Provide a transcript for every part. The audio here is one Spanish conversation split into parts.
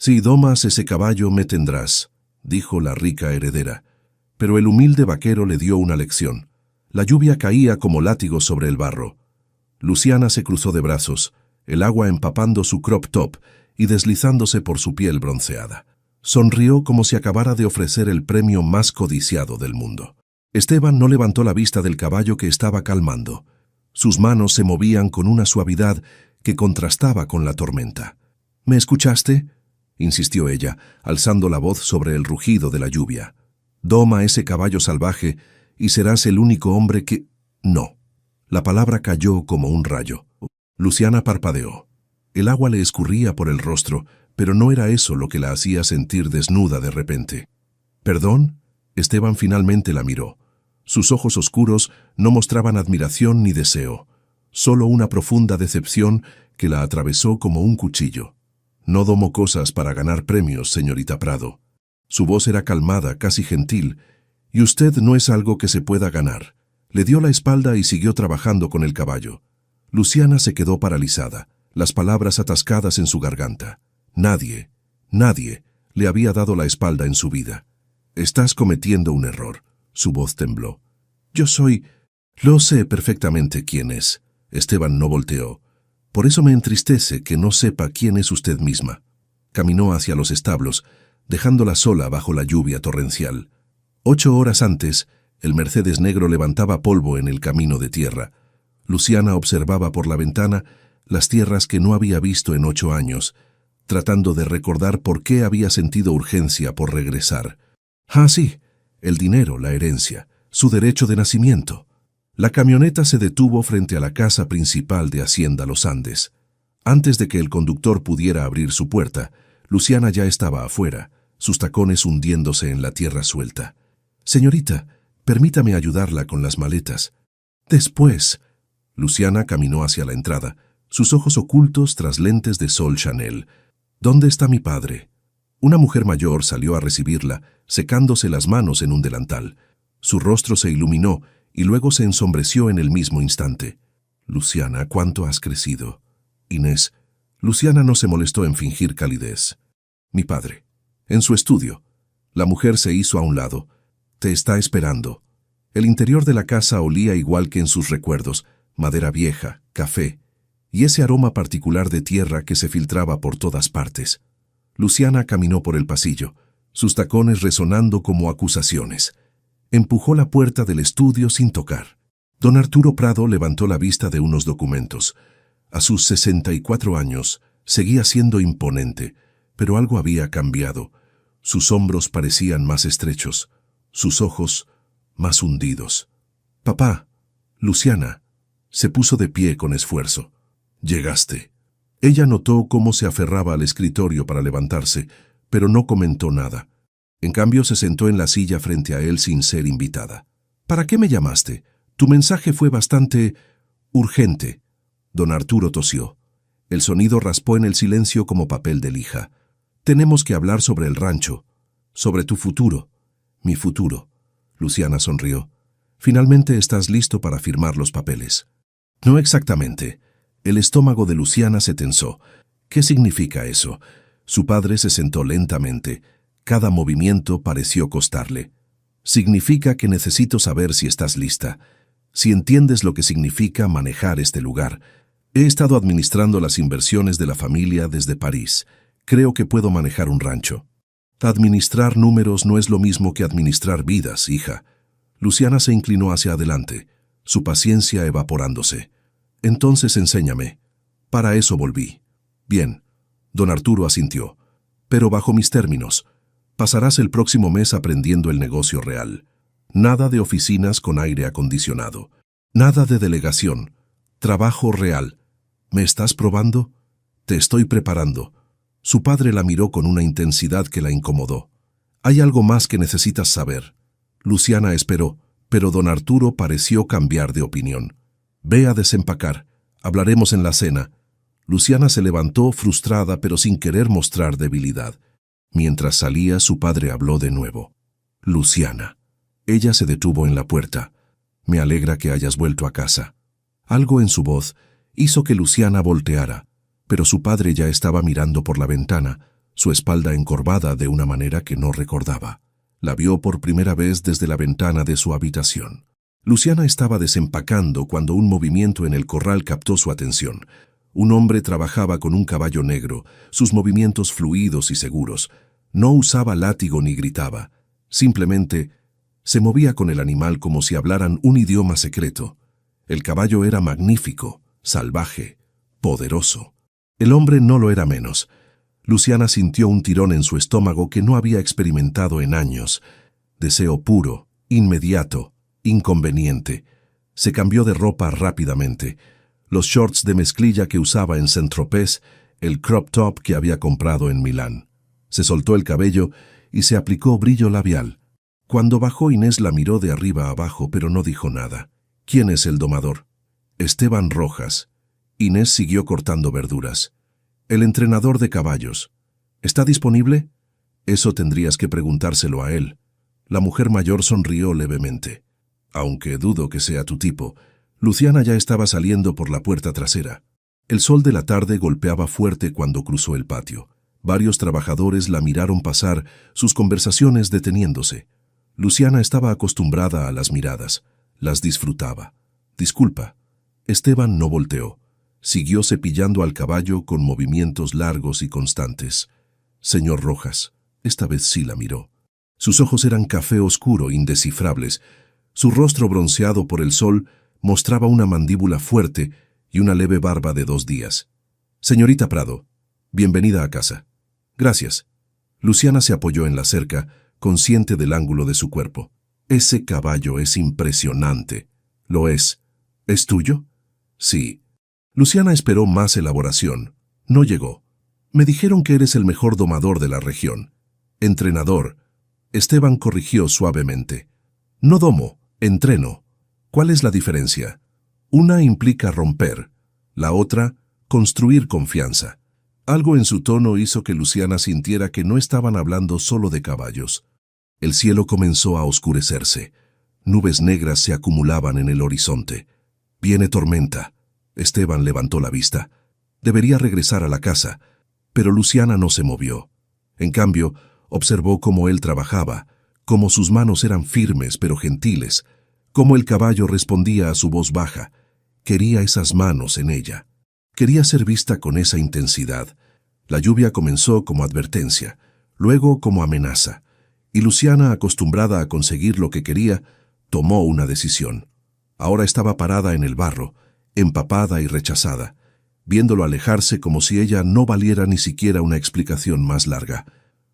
Si domas ese caballo me tendrás, dijo la rica heredera. Pero el humilde vaquero le dio una lección. La lluvia caía como látigos sobre el barro. Luciana se cruzó de brazos, el agua empapando su crop top y deslizándose por su piel bronceada. Sonrió como si acabara de ofrecer el premio más codiciado del mundo. Esteban no levantó la vista del caballo que estaba calmando. Sus manos se movían con una suavidad que contrastaba con la tormenta. ¿Me escuchaste?, insistió ella, alzando la voz sobre el rugido de la lluvia. Doma ese caballo salvaje y serás el único hombre que... No. La palabra cayó como un rayo. Luciana parpadeó. El agua le escurría por el rostro, pero no era eso lo que la hacía sentir desnuda de repente. ¿Perdón? Esteban finalmente la miró. Sus ojos oscuros no mostraban admiración ni deseo, solo una profunda decepción que la atravesó como un cuchillo. No domo cosas para ganar premios, señorita Prado. Su voz era calmada, casi gentil, y usted no es algo que se pueda ganar. Le dio la espalda y siguió trabajando con el caballo. Luciana se quedó paralizada, las palabras atascadas en su garganta. Nadie le había dado la espalda en su vida. Estás cometiendo un error. Su voz tembló. Yo soy... Lo sé perfectamente quién es. Esteban no volteó. Por eso me entristece que no sepa quién es usted misma. Caminó hacia los establos, dejándola sola bajo la lluvia torrencial. 8 horas antes, el Mercedes negro levantaba polvo en el camino de tierra. Luciana observaba por la ventana las tierras que no había visto en 8 años, tratando de recordar por qué había sentido urgencia por regresar. Ah, sí, el dinero, la herencia, su derecho de nacimiento. La camioneta se detuvo frente a la casa principal de Hacienda Los Andes. Antes de que el conductor pudiera abrir su puerta, Luciana ya estaba afuera, sus tacones hundiéndose en la tierra suelta. Señorita, permítame ayudarla con las maletas. Después. Luciana caminó hacia la entrada, sus ojos ocultos tras lentes de sol Chanel. ¿Dónde está mi padre? Una mujer mayor salió a recibirla, secándose las manos en un delantal. Su rostro se iluminó y luego se ensombreció en el mismo instante. Luciana, ¿cuánto has crecido? Inés. Luciana no se molestó en fingir calidez. Mi padre. En su estudio. La mujer se hizo a un lado. Te está esperando. El interior de la casa olía igual que en sus recuerdos, madera vieja, café, y ese aroma particular de tierra que se filtraba por todas partes. Luciana caminó por el pasillo, sus tacones resonando como acusaciones. Empujó la puerta del estudio sin tocar. Don Arturo Prado levantó la vista de unos documentos. A sus 64 años, seguía siendo imponente, pero algo había cambiado. Sus hombros parecían más estrechos, sus ojos más hundidos. Papá, Luciana, se puso de pie con esfuerzo. Llegaste. Ella notó cómo se aferraba al escritorio para levantarse, pero no comentó nada. En cambio, se sentó en la silla frente a él sin ser invitada. ¿Para qué me llamaste? Tu mensaje fue bastante urgente. Don Arturo tosió. El sonido raspó en el silencio como papel de lija. Tenemos que hablar sobre el rancho, sobre tu futuro. Mi futuro. Luciana sonrió. Finalmente estás listo para firmar los papeles. No exactamente. El estómago de Luciana se tensó. ¿Qué significa eso? Su padre se sentó lentamente. Cada movimiento pareció costarle. Significa que necesito saber si estás lista, si entiendes lo que significa manejar este lugar. He estado administrando las inversiones de la familia desde París. Creo que puedo manejar un rancho. Administrar números no es lo mismo que administrar vidas, hija. Luciana se inclinó hacia adelante, su paciencia evaporándose. Entonces enséñame. Para eso volví. Bien. Don Arturo asintió. Pero bajo mis términos. Pasarás el próximo mes aprendiendo el negocio real. Nada de oficinas con aire acondicionado. Nada de delegación. Trabajo real. ¿Me estás probando? Te estoy preparando. Su padre la miró con una intensidad que la incomodó. Hay algo más que necesitas saber. Luciana esperó, pero don Arturo pareció cambiar de opinión. Ve a desempacar. Hablaremos en la cena. Luciana se levantó frustrada pero sin querer mostrar debilidad. Mientras salía, su padre habló de nuevo. Luciana. Ella se detuvo en la puerta. Me alegra que hayas vuelto a casa. Algo en su voz hizo que Luciana volteara, pero su padre ya estaba mirando por la ventana, su espalda encorvada de una manera que no recordaba. La vio por primera vez desde la ventana de su habitación. Luciana estaba desempacando cuando un movimiento en el corral captó su atención. Un hombre trabajaba con un caballo negro, sus movimientos fluidos y seguros. No usaba látigo ni gritaba. Simplemente se movía con el animal como si hablaran un idioma secreto. El caballo era magnífico, salvaje, poderoso. El hombre no lo era menos. Luciana sintió un tirón en su estómago que no había experimentado en años. Deseo puro, inmediato, inconveniente. Se cambió de ropa rápidamente. Los shorts de mezclilla que usaba en Saint-Tropez, el crop top que había comprado en Milán. Se soltó el cabello y se aplicó brillo labial. Cuando bajó, Inés la miró de arriba a abajo, pero no dijo nada. ¿Quién es el domador? Esteban Rojas. Inés siguió cortando verduras. El entrenador de caballos. ¿Está disponible? Eso tendrías que preguntárselo a él. La mujer mayor sonrió levemente. Aunque dudo que sea tu tipo. Luciana ya estaba saliendo por la puerta trasera. El sol de la tarde golpeaba fuerte cuando cruzó el patio. Varios trabajadores la miraron pasar, sus conversaciones deteniéndose. Luciana estaba acostumbrada a las miradas. Las disfrutaba. Disculpa. Esteban no volteó. Siguió cepillando al caballo con movimientos largos y constantes. Señor Rojas, esta vez sí la miró. Sus ojos eran café oscuro, indescifrables. Su rostro bronceado por el sol mostraba una mandíbula fuerte y una leve barba de 2 días. Señorita Prado, bienvenida a casa. Gracias. Luciana se apoyó en la cerca, consciente del ángulo de su cuerpo. Ese caballo es impresionante. Lo es. ¿Es tuyo? Sí. Luciana esperó más elaboración. No llegó. Me dijeron que eres el mejor domador de la región. Entrenador. Esteban corrigió suavemente. No domo, entreno. ¿Cuál es la diferencia? Una implica romper. La otra, construir confianza. Algo en su tono hizo que Luciana sintiera que no estaban hablando solo de caballos. El cielo comenzó a oscurecerse. Nubes negras se acumulaban en el horizonte. Viene tormenta. Esteban levantó la vista. Debería regresar a la casa, pero Luciana no se movió. En cambio, observó cómo él trabajaba, cómo sus manos eran firmes pero gentiles, cómo el caballo respondía a su voz baja. Quería esas manos en ella. Quería ser vista con esa intensidad. La lluvia comenzó como advertencia, luego como amenaza, y Luciana, acostumbrada a conseguir lo que quería, tomó una decisión. Ahora estaba parada en el barro, empapada y rechazada, viéndolo alejarse como si ella no valiera ni siquiera una explicación más larga.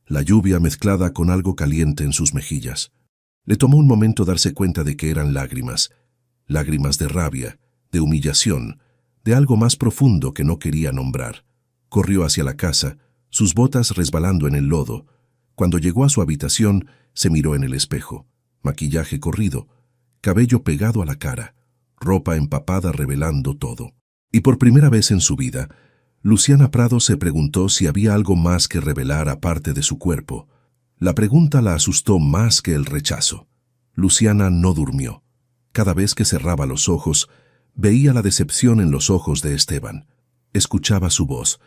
La lluvia mezclada con algo caliente en sus mejillas. Le tomó un momento darse cuenta de que eran lágrimas de rabia, de humillación, de algo más profundo que no quería nombrar. Corrió hacia la casa, sus botas resbalando en el lodo. Cuando llegó a su habitación, se miró en el espejo. Maquillaje corrido, cabello pegado a la cara, ropa empapada revelando todo. Y por primera vez en su vida, Luciana Prado se preguntó si había algo más que revelar aparte de su cuerpo. La pregunta la asustó más que el rechazo. Luciana no durmió. Cada vez que cerraba los ojos, veía la decepción en los ojos de Esteban. Escuchaba su voz.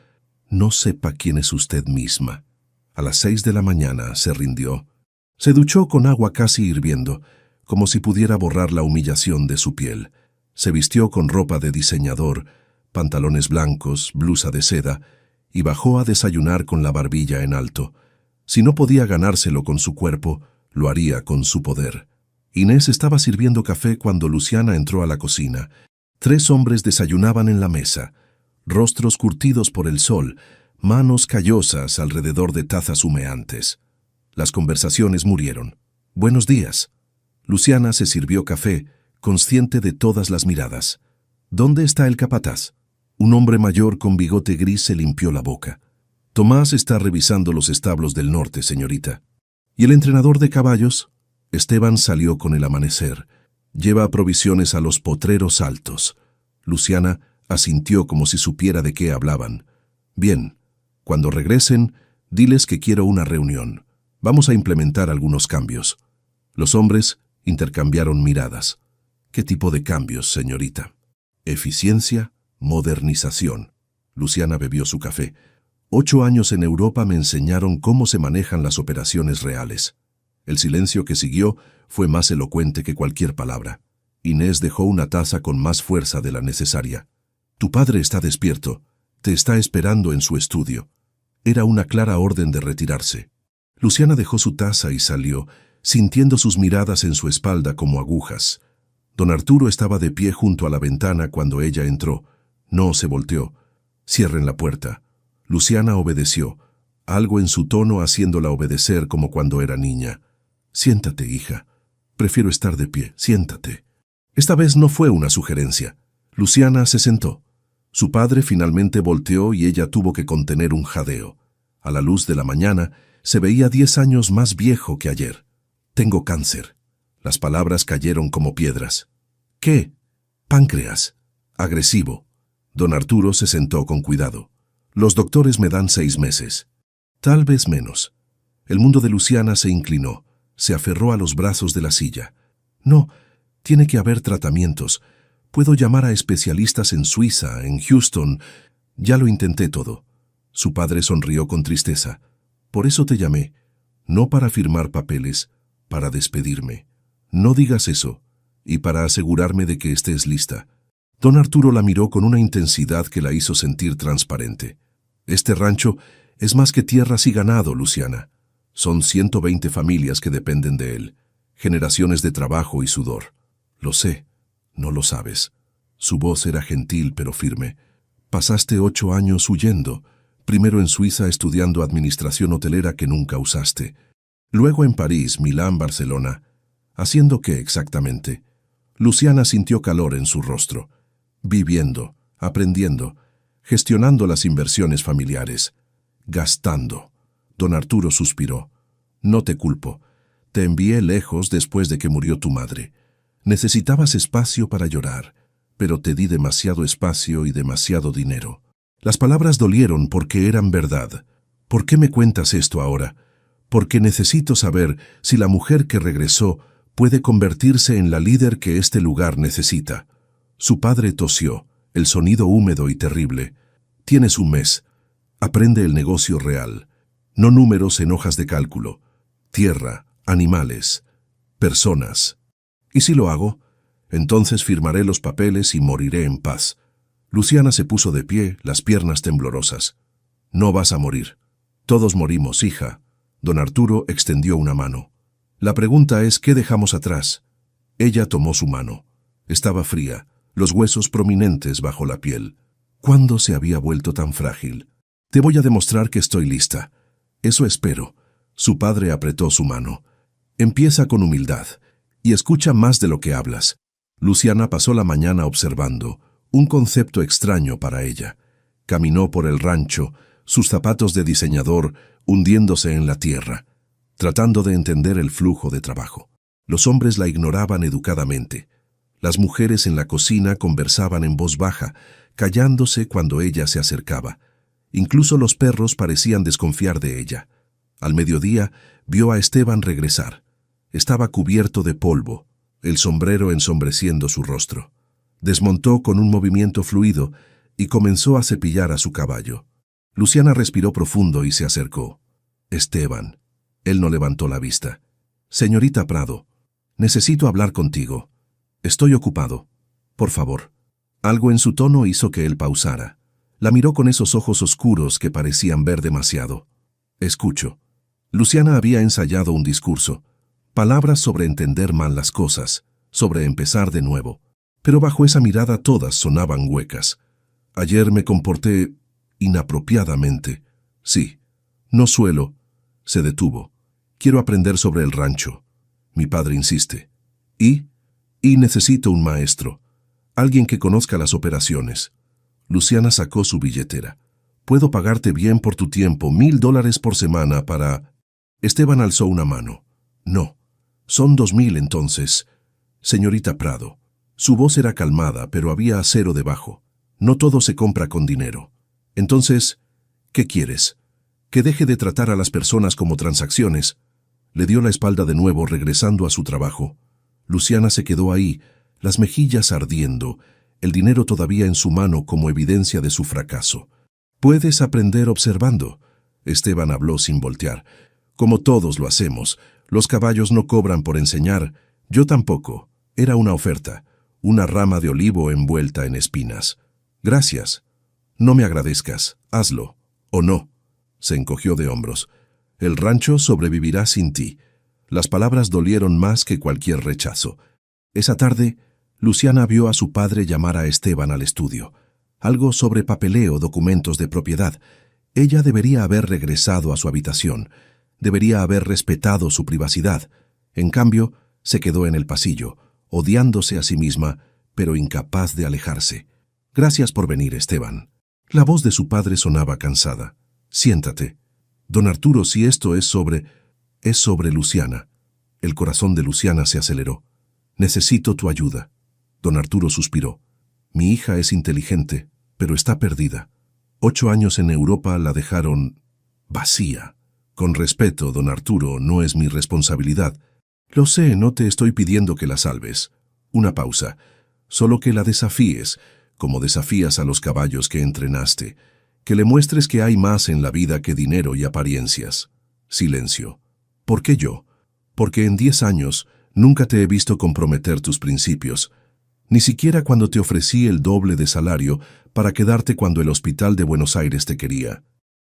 No sepa quién es usted misma. A las 6 de la mañana se rindió. Se duchó con agua casi hirviendo, como si pudiera borrar la humillación de su piel. Se vistió con ropa de diseñador, pantalones blancos, blusa de seda, y bajó a desayunar con la barbilla en alto. Si no podía ganárselo con su cuerpo, lo haría con su poder. Inés estaba sirviendo café cuando Luciana entró a la cocina. 3 hombres desayunaban en la mesa, rostros curtidos por el sol, manos callosas alrededor de tazas humeantes. Las conversaciones murieron. Buenos días. Luciana se sirvió café, consciente de todas las miradas. ¿Dónde está el capataz? Un hombre mayor con bigote gris se limpió la boca. Tomás está revisando los establos del norte, señorita. ¿Y el entrenador de caballos? Esteban salió con el amanecer. Lleva provisiones a los potreros altos. Luciana asintió como si supiera de qué hablaban. Bien, cuando regresen, diles que quiero una reunión. Vamos a implementar algunos cambios. Los hombres intercambiaron miradas. ¿Qué tipo de cambios, señorita? Eficiencia, modernización. Luciana bebió su café. 8 años en Europa me enseñaron cómo se manejan las operaciones reales. El silencio que siguió fue más elocuente que cualquier palabra. Inés dejó una taza con más fuerza de la necesaria. Tu padre está despierto. Te está esperando en su estudio. Era una clara orden de retirarse. Luciana dejó su taza y salió, sintiendo sus miradas en su espalda como agujas. Don Arturo estaba de pie junto a la ventana cuando ella entró. No se volteó. Cierren la puerta. Luciana obedeció, algo en su tono haciéndola obedecer como cuando era niña. Siéntate, hija. Prefiero estar de pie. Siéntate. Esta vez no fue una sugerencia. Luciana se sentó. Su padre finalmente volteó y ella tuvo que contener un jadeo. A la luz de la mañana, se veía 10 años más viejo que ayer. Tengo cáncer. Las palabras cayeron como piedras. ¿Qué? Páncreas. Agresivo. Don Arturo se sentó con cuidado. Los doctores me dan 6 meses. Tal vez menos. El mundo de Luciana se inclinó. Se aferró a los brazos de la silla. No, tiene que haber tratamientos. Puedo llamar a especialistas en Suiza, en Houston. Ya lo intenté todo. Su padre sonrió con tristeza. Por eso te llamé. No para firmar papeles, para despedirme. No digas eso. Y para asegurarme de que estés lista. Don Arturo la miró con una intensidad que la hizo sentir transparente. Este rancho es más que tierras y ganado, Luciana. Son 120 familias que dependen de él. Generaciones de trabajo y sudor. Lo sé, no lo sabes. Su voz era gentil pero firme. Pasaste 8 años huyendo. Primero en Suiza estudiando administración hotelera que nunca usaste. Luego en París, Milán, Barcelona. ¿Haciendo qué exactamente? Luciana sintió calor en su rostro. Viviendo, aprendiendo, gestionando las inversiones familiares. Gastando. Don Arturo suspiró. No te culpo. Te envié lejos después de que murió tu madre. Necesitabas espacio para llorar, pero te di demasiado espacio y demasiado dinero. Las palabras dolieron porque eran verdad. ¿Por qué me cuentas esto ahora? Porque necesito saber si la mujer que regresó puede convertirse en la líder que este lugar necesita. Su padre tosió, el sonido húmedo y terrible. Tienes un mes. Aprende el negocio real. No números en hojas de cálculo. Tierra, animales, personas. ¿Y si lo hago? Entonces firmaré los papeles y moriré en paz. Luciana se puso de pie, las piernas temblorosas. No vas a morir. Todos morimos, hija. Don Arturo extendió una mano. La pregunta es, ¿qué dejamos atrás? Ella tomó su mano. Estaba fría, los huesos prominentes bajo la piel. ¿Cuándo se había vuelto tan frágil? Te voy a demostrar que estoy lista. Eso espero. Su padre apretó su mano. Empieza con humildad y escucha más de lo que hablas. Luciana pasó la mañana observando, un concepto extraño para ella. Caminó por el rancho, sus zapatos de diseñador hundiéndose en la tierra, tratando de entender el flujo de trabajo. Los hombres la ignoraban educadamente. Las mujeres en la cocina conversaban en voz baja, callándose cuando ella se acercaba. Incluso los perros parecían desconfiar de ella. Al mediodía vio a Esteban regresar. Estaba cubierto de polvo, el sombrero ensombreciendo su rostro. Desmontó con un movimiento fluido y comenzó a cepillar a su caballo. Luciana respiró profundo y se acercó. Esteban. Él no levantó la vista. Señorita Prado, necesito hablar contigo. Estoy ocupado. Por favor. Algo en su tono hizo que él pausara. La miró con esos ojos oscuros que parecían ver demasiado. Escucho. Luciana había ensayado un discurso. Palabras sobre entender mal las cosas, sobre empezar de nuevo. Pero bajo esa mirada todas sonaban huecas. Ayer me comporté inapropiadamente. Sí. No suelo. Se detuvo. Quiero aprender sobre el rancho. Mi padre insiste. Y necesito un maestro. Alguien que conozca las operaciones. Luciana sacó su billetera. Puedo pagarte bien por tu tiempo, $1000 por semana para... Esteban alzó una mano. No. Son 2000 entonces. Señorita Prado. Su voz era calmada, pero había acero debajo. No todo se compra con dinero. Entonces, ¿qué quieres? ¿Que deje de tratar a las personas como transacciones? Le dio la espalda de nuevo, regresando a su trabajo. Luciana se quedó ahí, las mejillas ardiendo, el dinero todavía en su mano como evidencia de su fracaso. Puedes aprender observando. Esteban habló sin voltear. Como todos lo hacemos, los caballos no cobran por enseñar, yo tampoco. Era una oferta, una rama de olivo envuelta en espinas. Gracias. No me agradezcas, hazlo. ¿O no? Se encogió de hombros. El rancho sobrevivirá sin ti. Las palabras dolieron más que cualquier rechazo. Esa tarde, Luciana vio a su padre llamar a Esteban al estudio. Algo sobre papeleo, documentos de propiedad. Ella debería haber regresado a su habitación. Debería haber respetado su privacidad. En cambio, se quedó en el pasillo, odiándose a sí misma, pero incapaz de alejarse. Gracias por venir, Esteban. La voz de su padre sonaba cansada. Siéntate. Don Arturo, si esto es sobre Luciana. El corazón de Luciana se aceleró. Necesito tu ayuda. Don Arturo suspiró. Mi hija es inteligente, pero está perdida. 8 años en Europa la dejaron vacía. Con respeto, don Arturo, no es mi responsabilidad. Lo sé, no te estoy pidiendo que la salves. Una pausa. Solo que la desafíes, como desafías a los caballos que entrenaste. Que le muestres que hay más en la vida que dinero y apariencias. Silencio. ¿Por qué yo? Porque en 10 años nunca te he visto comprometer tus principios. Ni siquiera cuando te ofrecí el doble de salario para quedarte cuando el Hospital de Buenos Aires te quería.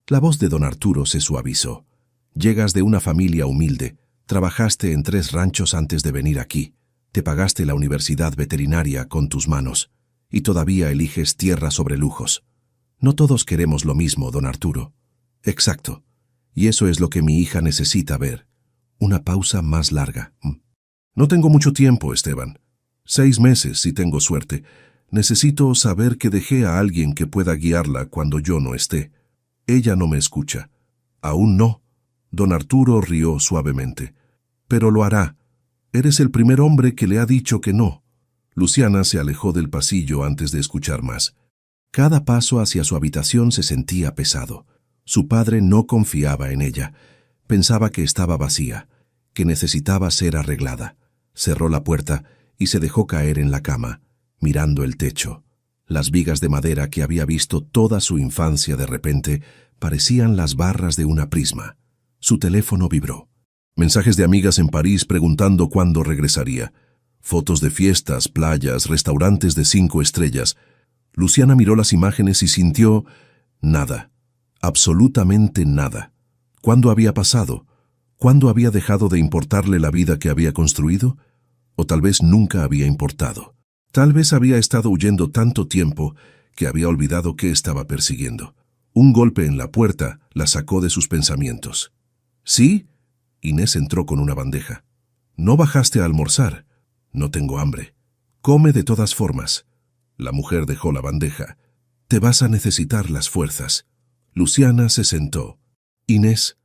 La voz de don Arturo se suavizó. Llegas de una familia humilde, trabajaste en 3 ranchos antes de venir aquí, te pagaste la universidad veterinaria con tus manos, y todavía eliges tierra sobre lujos. No todos queremos lo mismo, don Arturo. Exacto. Y eso es lo que mi hija necesita ver. Una pausa más larga. No tengo mucho tiempo, Esteban. 6 meses, si tengo suerte. Necesito saber que dejé a alguien que pueda guiarla cuando yo no esté. Ella no me escucha. Aún no. Don Arturo rió suavemente. Pero lo hará. Eres el primer hombre que le ha dicho que no. Luciana se alejó del pasillo antes de escuchar más. Cada paso hacia su habitación se sentía pesado. Su padre no confiaba en ella. Pensaba que estaba vacía, que necesitaba ser arreglada. Cerró la puerta y se dejó caer en la cama, mirando el techo. Las vigas de madera que había visto toda su infancia de repente parecían las barras de una prisma. Su teléfono vibró. Mensajes de amigas en París preguntando cuándo regresaría. Fotos de fiestas, playas, restaurantes de 5 estrellas. Luciana miró las imágenes y sintió nada, absolutamente nada. ¿Cuándo había pasado? ¿Cuándo había dejado de importarle la vida que había construido? O tal vez nunca había importado. Tal vez había estado huyendo tanto tiempo que había olvidado qué estaba persiguiendo. Un golpe en la puerta la sacó de sus pensamientos. ¿Sí? Inés entró con una bandeja. ¿No bajaste a almorzar? No tengo hambre. Come de todas formas. La mujer dejó la bandeja. Te vas a necesitar las fuerzas. Luciana se sentó. Inés,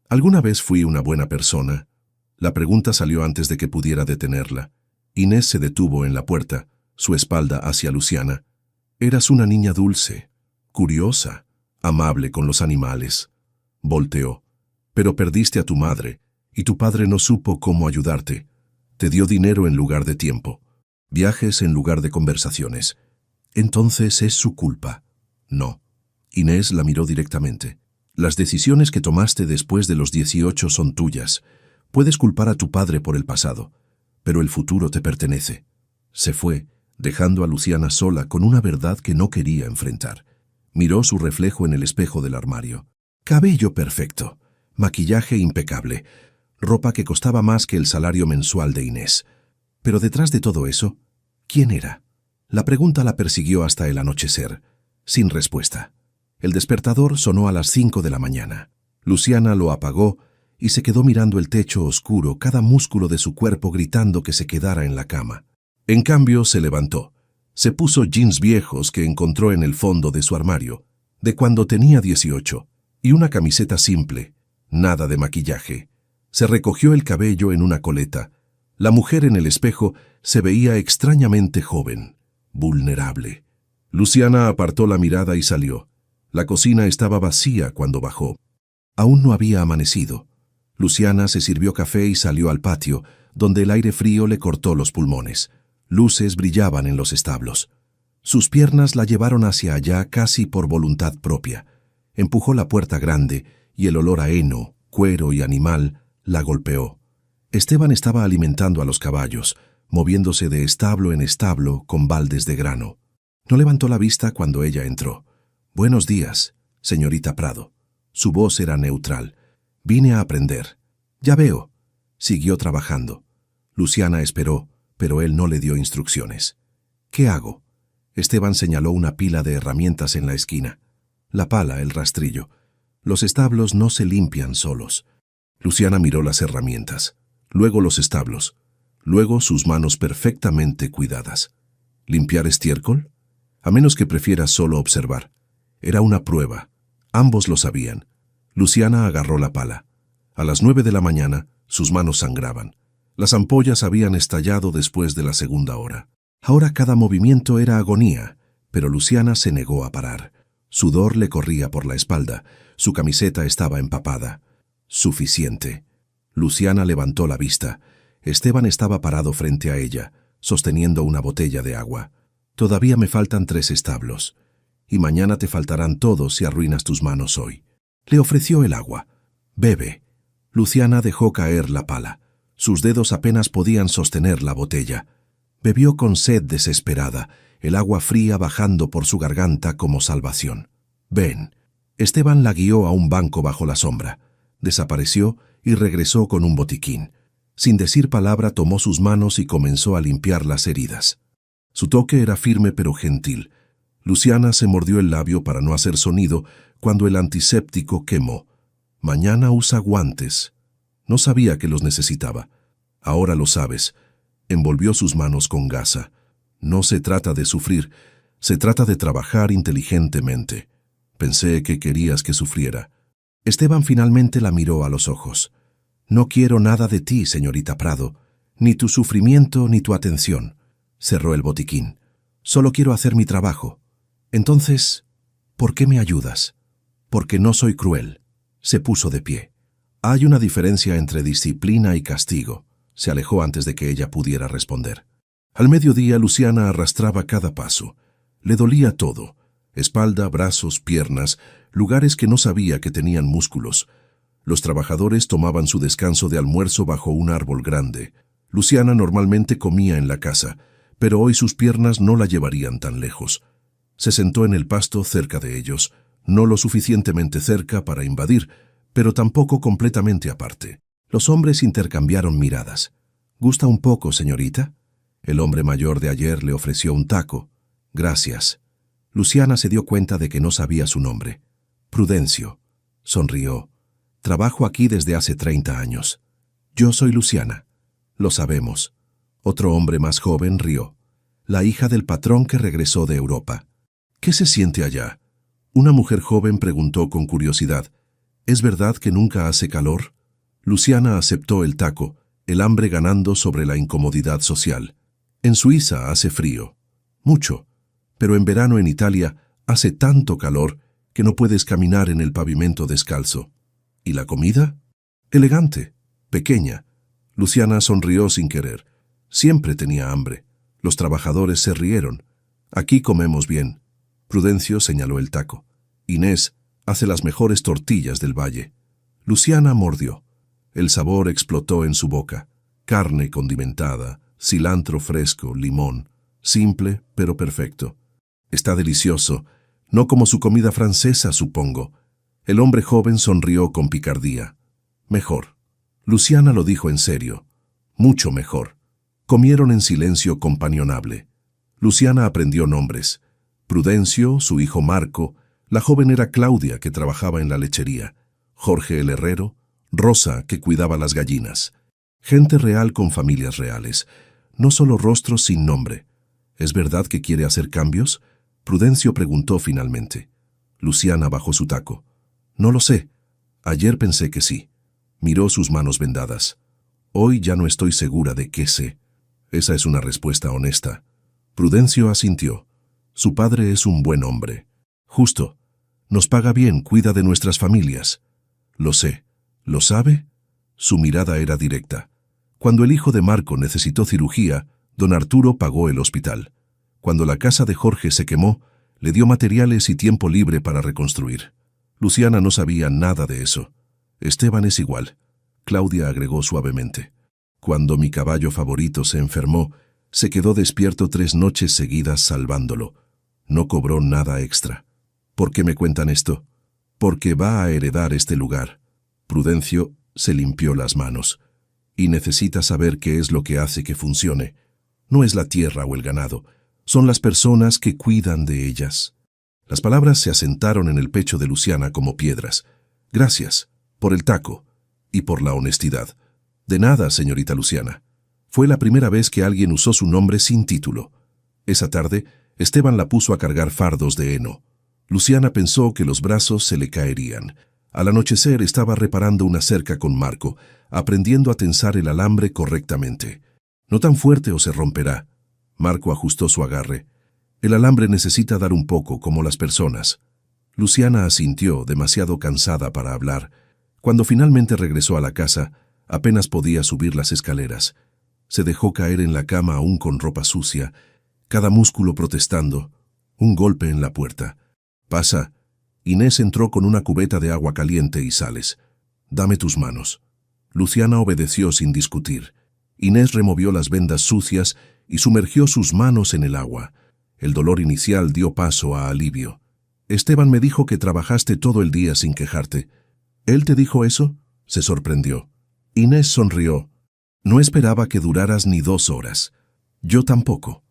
¿alguna vez fui una buena persona? La pregunta salió antes de que pudiera detenerla. Inés se detuvo en la puerta, su espalda hacia Luciana. Eras una niña dulce, curiosa, amable con los animales. Volteó. Pero perdiste a tu madre, y tu padre no supo cómo ayudarte. Te dio dinero en lugar de tiempo, viajes en lugar de conversaciones. Entonces es su culpa. No. Inés la miró directamente. Las decisiones que tomaste después de los 18 son tuyas. Puedes culpar a tu padre por el pasado, pero el futuro te pertenece. Se fue, dejando a Luciana sola con una verdad que no quería enfrentar. Miró su reflejo en el espejo del armario. Cabello perfecto, maquillaje impecable, ropa que costaba más que el salario mensual de Inés. Pero detrás de todo eso, ¿quién era? La pregunta la persiguió hasta el anochecer, sin respuesta. El despertador sonó a las 5 de la mañana. Luciana lo apagó y se quedó mirando el techo oscuro, cada músculo de su cuerpo gritando que se quedara en la cama. En cambio, se levantó. Se puso jeans viejos que encontró en el fondo de su armario, de cuando tenía 18, y una camiseta simple, nada de maquillaje. Se recogió el cabello en una coleta. La mujer en el espejo se veía extrañamente joven, vulnerable. Luciana apartó la mirada y salió. La cocina estaba vacía cuando bajó. Aún no había amanecido. Luciana se sirvió café y salió al patio, donde el aire frío le cortó los pulmones. Luces brillaban en los establos. Sus piernas la llevaron hacia allá casi por voluntad propia. Empujó la puerta grande y el olor a heno, cuero y animal la golpeó. Esteban estaba alimentando a los caballos, moviéndose de establo en establo con baldes de grano. No levantó la vista cuando ella entró. «Buenos días, señorita Prado». Su voz era neutral. «Vine a aprender». «Ya veo». Siguió trabajando. Luciana esperó, pero él no le dio instrucciones. «¿Qué hago?» Esteban señaló una pila de herramientas en la esquina. La pala, el rastrillo. Los establos no se limpian solos. Luciana miró las herramientas, luego los establos, luego sus manos perfectamente cuidadas. ¿Limpiar estiércol? A menos que prefieras solo observar. Era una prueba. Ambos lo sabían. Luciana agarró la pala. A las 9 de la mañana, sus manos sangraban. Las ampollas habían estallado después de la segunda hora. Ahora cada movimiento era agonía, pero Luciana se negó a parar. Sudor le corría por la espalda. Su camiseta estaba empapada. Suficiente. Luciana levantó la vista. Esteban estaba parado frente a ella, sosteniendo una botella de agua. «Todavía me faltan 3 establos. Y mañana te faltarán todos si arruinas tus manos hoy». Le ofreció el agua. «Bebe». Luciana dejó caer la pala. Sus dedos apenas podían sostener la botella. Bebió con sed desesperada, el agua fría bajando por su garganta como salvación. «Ven». Esteban la guió a un banco bajo la sombra. Desapareció y regresó con un botiquín. Sin decir palabra tomó sus manos y comenzó a limpiar las heridas. Su toque era firme pero gentil. Luciana se mordió el labio para no hacer sonido cuando el antiséptico quemó. «Mañana usa guantes». No sabía que los necesitaba. «Ahora lo sabes». Envolvió sus manos con gasa. «No se trata de sufrir, se trata de trabajar inteligentemente. Pensé que querías que sufriera». Esteban finalmente la miró a los ojos. «No quiero nada de ti, señorita Prado, ni tu sufrimiento ni tu atención». Cerró el botiquín. «Solo quiero hacer mi trabajo». «Entonces, ¿por qué me ayudas?» «Porque no soy cruel». Se puso de pie. «Hay una diferencia entre disciplina y castigo». Se alejó antes de que ella pudiera responder. Al mediodía, Luciana arrastraba cada paso. Le dolía todo. Espalda, brazos, piernas, lugares que no sabía que tenían músculos. Los trabajadores tomaban su descanso de almuerzo bajo un árbol grande. Luciana normalmente comía en la casa, pero hoy sus piernas no la llevarían tan lejos. Se sentó en el pasto cerca de ellos, no lo suficientemente cerca para invadir, pero tampoco completamente aparte. Los hombres intercambiaron miradas. «¿Gusta un poco, señorita?» El hombre mayor de ayer le ofreció un taco. «Gracias». Luciana se dio cuenta de que no sabía su nombre. «Prudencio». Sonrió. «Trabajo aquí desde hace 30 años». «Yo soy Luciana». «Lo sabemos». Otro hombre más joven rió. «La hija del patrón que regresó de Europa». «¿Qué se siente allá?» Una mujer joven preguntó con curiosidad. «¿Es verdad que nunca hace calor?» Luciana aceptó el taco, el hambre ganando sobre la incomodidad social. «En Suiza hace frío. Mucho. Pero en verano en Italia hace tanto calor que no puedes caminar en el pavimento descalzo». «¿Y la comida?» «Elegante. Pequeña». Luciana sonrió sin querer. Siempre tenía hambre. Los trabajadores se rieron. «Aquí comemos bien». Prudencio señaló el taco. «Inés hace las mejores tortillas del valle». Luciana mordió. El sabor explotó en su boca. Carne condimentada, cilantro fresco, limón. Simple, pero perfecto. «Está delicioso. No como su comida francesa, supongo». El hombre joven sonrió con picardía. «Mejor». Luciana lo dijo en serio. «Mucho mejor». Comieron en silencio companionable. Luciana aprendió nombres. Prudencio, su hijo Marco, la joven era Claudia, que trabajaba en la lechería, Jorge el herrero, Rosa, que cuidaba las gallinas. Gente real con familias reales, no solo rostros sin nombre. ¿Es verdad que quiere hacer cambios?, Prudencio preguntó finalmente. Luciana bajó su taco. «No lo sé. Ayer pensé que sí». Miró sus manos vendadas. «Hoy ya no estoy segura de qué sé». Esa es una respuesta honesta. Prudencio asintió. Su padre es un buen hombre. Justo. Nos paga bien, cuida de nuestras familias. Lo sé. ¿Lo sabe? Su mirada era directa. Cuando el hijo de Marco necesitó cirugía, don Arturo pagó el hospital. Cuando la casa de Jorge se quemó, le dio materiales y tiempo libre para reconstruir. Luciana no sabía nada de eso. Esteban es igual, Claudia agregó suavemente. Cuando mi caballo favorito se enfermó, se quedó despierto 3 noches seguidas salvándolo. No cobró nada extra. ¿Por qué me cuentan esto? Porque va a heredar este lugar. Prudencio se limpió las manos. Y necesita saber qué es lo que hace que funcione. No es la tierra o el ganado, son las personas que cuidan de ellas. Las palabras se asentaron en el pecho de Luciana como piedras. Gracias, por el taco y por la honestidad. De nada, señorita Luciana. Fue la primera vez que alguien usó su nombre sin título. Esa tarde, Esteban la puso a cargar fardos de heno. Luciana pensó que los brazos se le caerían. Al anochecer estaba reparando una cerca con Marco, aprendiendo a tensar el alambre correctamente. No tan fuerte o se romperá. Marco ajustó su agarre. El alambre necesita dar un poco, como las personas. Luciana asintió, demasiado cansada para hablar. Cuando finalmente regresó a la casa, apenas podía subir las escaleras. Se dejó caer en la cama aún con ropa sucia, cada músculo protestando. Un golpe en la puerta. «Pasa». Inés entró con una cubeta de agua caliente y sales. «Dame tus manos». Luciana obedeció sin discutir. Inés removió las vendas sucias y sumergió sus manos en el agua. El dolor inicial dio paso a alivio. «Esteban me dijo que trabajaste todo el día sin quejarte». «¿Él te dijo eso?», se sorprendió. Inés sonrió. «No esperaba que duraras ni 2 horas». «Yo tampoco».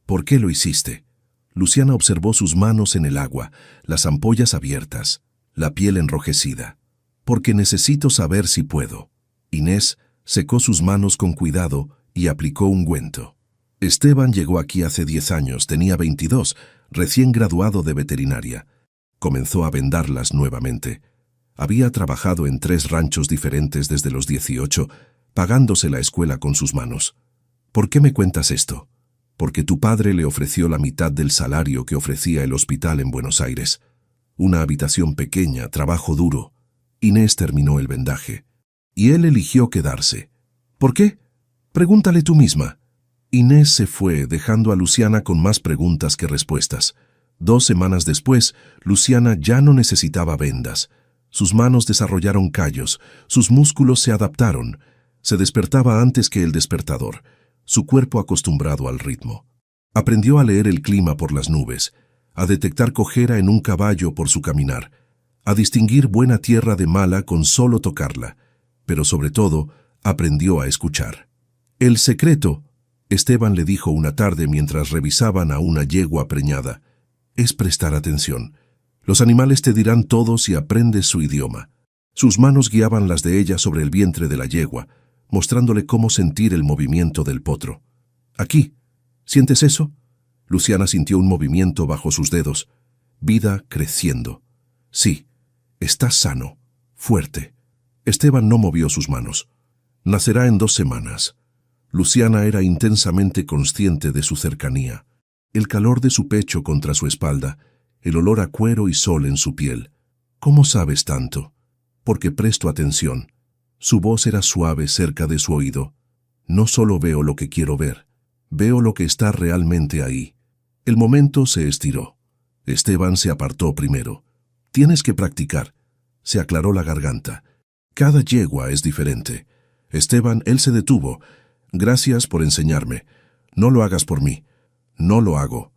«¿Por qué lo hiciste?». Luciana observó sus manos en el agua, las ampollas abiertas, la piel enrojecida. «Porque necesito saber si puedo». Inés secó sus manos con cuidado y aplicó ungüento. «Esteban llegó aquí hace 10 años, tenía 22, recién graduado de veterinaria. Comenzó a vendarlas nuevamente. Había trabajado en 3 ranchos diferentes desde los 18, pagándose la escuela con sus manos. ¿Por qué me cuentas esto?». «Porque tu padre le ofreció la mitad del salario que ofrecía el hospital en Buenos Aires. Una habitación pequeña, trabajo duro». Inés terminó el vendaje. «Y él eligió quedarse». «¿Por qué? Pregúntale tú misma». Inés se fue, dejando a Luciana con más preguntas que respuestas. 2 semanas después, Luciana ya no necesitaba vendas. Sus manos desarrollaron callos, sus músculos se adaptaron. Se despertaba antes que el despertador, su cuerpo acostumbrado al ritmo. Aprendió a leer el clima por las nubes, a detectar cojera en un caballo por su caminar, a distinguir buena tierra de mala con solo tocarla, pero sobre todo, aprendió a escuchar. «El secreto», Esteban le dijo una tarde mientras revisaban a una yegua preñada, «es prestar atención. Los animales te dirán todo si aprendes su idioma». Sus manos guiaban las de ella sobre el vientre de la yegua, mostrándole cómo sentir el movimiento del potro. «Aquí. ¿Sientes eso?». Luciana sintió un movimiento bajo sus dedos. Vida creciendo. «Sí. Estás sano. Fuerte». Esteban no movió sus manos. «Nacerá en 2 semanas». Luciana era intensamente consciente de su cercanía. El calor de su pecho contra su espalda, el olor a cuero y sol en su piel. «¿Cómo sabes tanto?». «Porque presto atención». Su voz era suave cerca de su oído. «No solo veo lo que quiero ver, veo lo que está realmente ahí». El momento se estiró. Esteban se apartó primero. «Tienes que practicar». Se aclaró la garganta. «Cada yegua es diferente». «Esteban», él se detuvo. «Gracias por enseñarme. No lo hagas por mí». «No lo hago».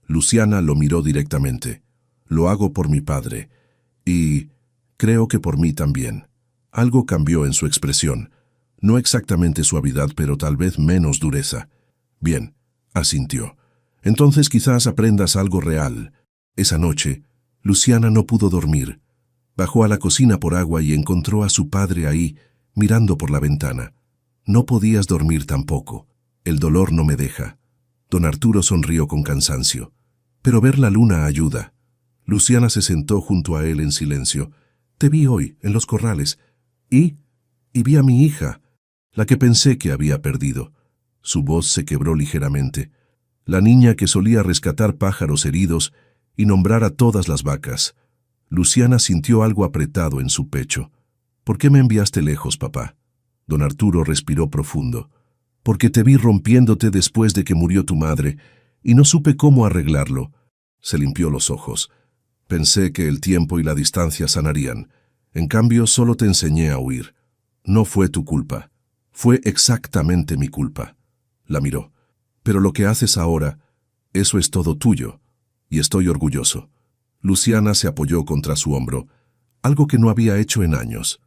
Luciana lo miró directamente. «Lo hago por mi padre. Y creo que por mí también». Algo cambió en su expresión. No exactamente suavidad, pero tal vez menos dureza. «Bien», asintió. «Entonces quizás aprendas algo real». Esa noche, Luciana no pudo dormir. Bajó a la cocina por agua y encontró a su padre ahí, mirando por la ventana. «No podías dormir tampoco. El dolor no me deja». Don Arturo sonrió con cansancio. «Pero ver la luna ayuda». Luciana se sentó junto a él en silencio. «Te vi hoy, en los corrales. Y vi a mi hija, la que pensé que había perdido». Su voz se quebró ligeramente. «La niña que solía rescatar pájaros heridos y nombrar a todas las vacas». Luciana sintió algo apretado en su pecho. «¿Por qué me enviaste lejos, papá?». Don Arturo respiró profundo. «Porque te vi rompiéndote después de que murió tu madre y no supe cómo arreglarlo». Se limpió los ojos. Pensé que el tiempo y la distancia sanarían. En cambio, solo te enseñé a huir. No fue tu culpa. Fue exactamente mi culpa. La miró. Pero lo que haces ahora, eso es todo tuyo. Y estoy orgulloso. Luciana se apoyó contra su hombro, algo que no había hecho en años.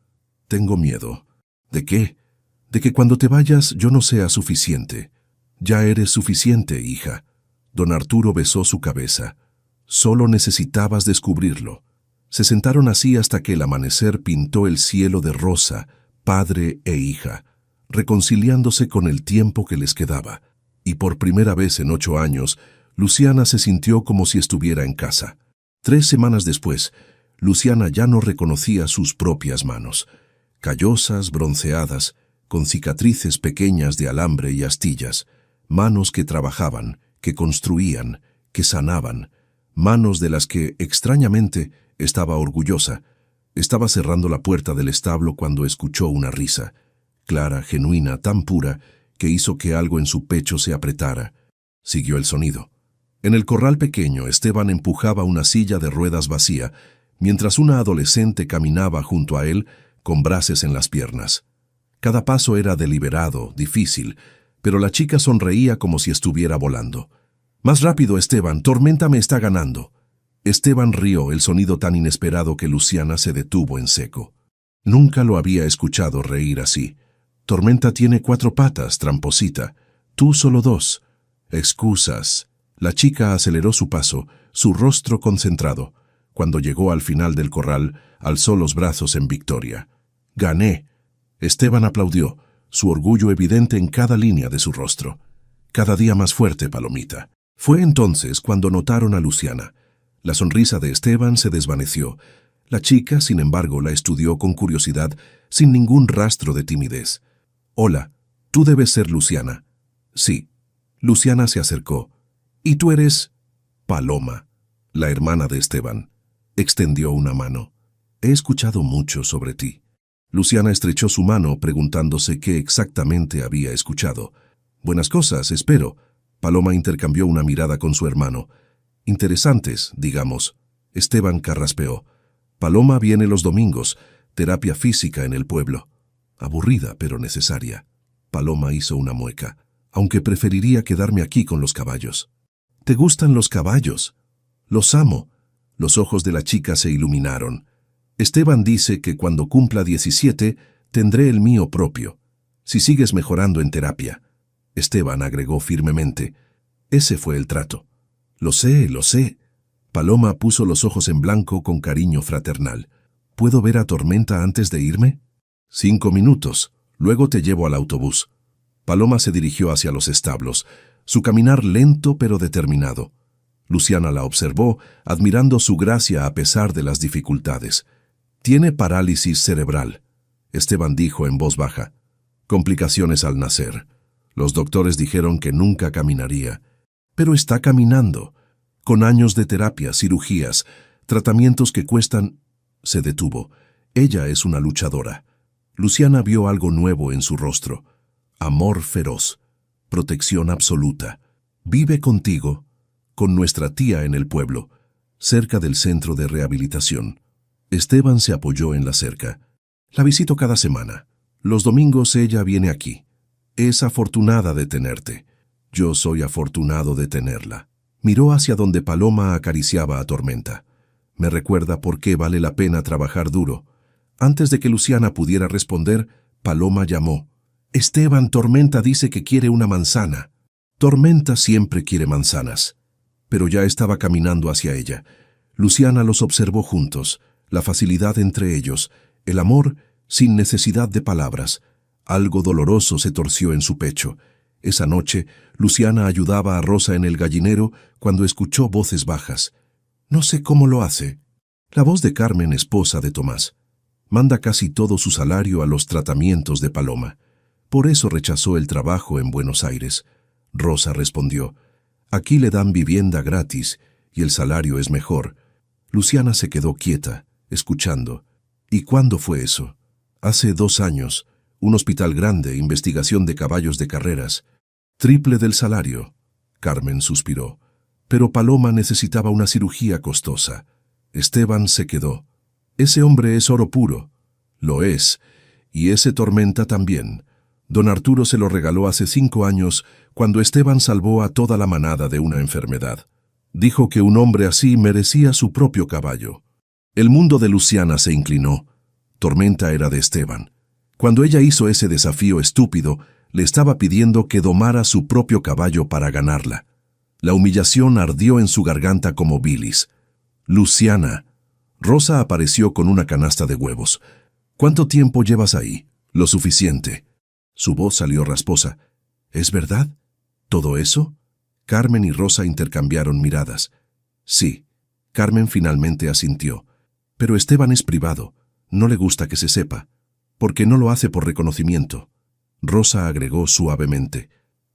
Tengo miedo. ¿De qué? De que cuando te vayas yo no sea suficiente. Ya eres suficiente, hija. Don Arturo besó su cabeza. Solo necesitabas descubrirlo. Se sentaron así hasta que el amanecer pintó el cielo de rosa, padre e hija, reconciliándose con el tiempo que les quedaba. Y por primera vez en 8 años, Luciana se sintió como si estuviera en casa. 3 semanas después, Luciana ya no reconocía sus propias manos, callosas, bronceadas, con cicatrices pequeñas de alambre y astillas, manos que trabajaban, que construían, que sanaban, manos de las que, extrañamente, estaba orgullosa. Estaba cerrando la puerta del establo cuando escuchó una risa, clara, genuina, tan pura, que hizo que algo en su pecho se apretara. Siguió el sonido. En el corral pequeño, Esteban empujaba una silla de ruedas vacía, mientras una adolescente caminaba junto a él con braces en las piernas. Cada paso era deliberado, difícil, pero la chica sonreía como si estuviera volando. «Más rápido, Esteban, Tormenta me está ganando». Esteban rió, el sonido tan inesperado que Luciana se detuvo en seco. Nunca lo había escuchado reír así. «Tormenta tiene 4 patas, tramposita. Tú solo 2. Excusas». La chica aceleró su paso, su rostro concentrado. Cuando llegó al final del corral, alzó los brazos en victoria. «Gané». Esteban aplaudió, su orgullo evidente en cada línea de su rostro. «Cada día más fuerte, Palomita». Fue entonces cuando notaron a Luciana. La sonrisa de Esteban se desvaneció. La chica, sin embargo, la estudió con curiosidad, sin ningún rastro de timidez. «Hola, tú debes ser Luciana». «Sí». Luciana se acercó. «¿Y tú eres?» «Paloma, la hermana de Esteban». Extendió una mano. «He escuchado mucho sobre ti». Luciana estrechó su mano preguntándose qué exactamente había escuchado. «Buenas cosas, espero». Paloma intercambió una mirada con su hermano. «Interesantes, digamos». Esteban carraspeó. «Paloma viene los domingos, terapia física en el pueblo». «Aburrida, pero necesaria». Paloma hizo una mueca. «Aunque preferiría quedarme aquí con los caballos». «¿Te gustan los caballos?» «Los amo». Los ojos de la chica se iluminaron. «Esteban dice que cuando cumpla 17 tendré el mío propio. Si sigues mejorando en terapia». Esteban agregó firmemente. «Ese fue el trato». Lo sé, lo sé». Paloma puso los ojos en blanco con cariño fraternal. «¿Puedo ver a Tormenta antes de irme?» 5 minutos. Luego te llevo al autobús». Paloma se dirigió hacia los establos, su caminar lento pero determinado. Luciana la observó, admirando su gracia a pesar de las dificultades. «Tiene parálisis cerebral», Esteban dijo en voz baja. «Complicaciones al nacer. Los doctores dijeron que nunca caminaría. Pero está caminando, con años de terapia, cirugías, tratamientos que cuestan». Se detuvo. Ella es una luchadora. Luciana vio algo nuevo en su rostro. Amor feroz, protección absoluta. «Vive contigo, con nuestra tía en el pueblo, cerca del centro de rehabilitación». Esteban se apoyó en la cerca. «La visito cada semana. Los domingos ella viene aquí. Es afortunada de tenerte. Yo soy afortunado de tenerla». Miró hacia donde Paloma acariciaba a Tormenta. «Me recuerda por qué vale la pena trabajar duro». Antes de que Luciana pudiera responder, Paloma llamó. «Esteban, Tormenta dice que quiere una manzana». Tormenta siempre quiere manzanas. Pero ya estaba caminando hacia ella. Luciana los observó juntos, la facilidad entre ellos, el amor sin necesidad de palabras. Algo doloroso se torció en su pecho. Esa noche, Luciana ayudaba a Rosa en el gallinero cuando escuchó voces bajas. «No sé cómo lo hace». La voz de Carmen, esposa de Tomás. «Manda casi todo su salario a los tratamientos de Paloma. Por eso rechazó el trabajo en Buenos Aires». Rosa respondió. «Aquí le dan vivienda gratis y el salario es mejor». Luciana se quedó quieta, escuchando. «¿Y cuándo fue eso?» «Hace 2 años. Un hospital grande, investigación de caballos de carreras. Triple del salario». Carmen suspiró. «Pero Paloma necesitaba una cirugía costosa». Esteban se quedó. Ese hombre es oro puro. Lo es. Y ese Tormenta también. Don Arturo se lo regaló hace 5 años, cuando Esteban salvó a toda la manada de una enfermedad. Dijo que un hombre así merecía su propio caballo. El mundo de Luciana se inclinó. Tormenta era de Esteban. Cuando ella hizo ese desafío estúpido, le estaba pidiendo que domara su propio caballo para ganarla. La humillación ardió en su garganta como bilis. Luciana. Rosa apareció con una canasta de huevos. ¿Cuánto tiempo llevas ahí? Lo suficiente. Su voz salió rasposa. ¿Es verdad? ¿Todo eso? Carmen y Rosa intercambiaron miradas. Sí. Carmen finalmente asintió. Pero Esteban es privado. No le gusta que se sepa. Porque no lo hace por reconocimiento. Rosa agregó suavemente.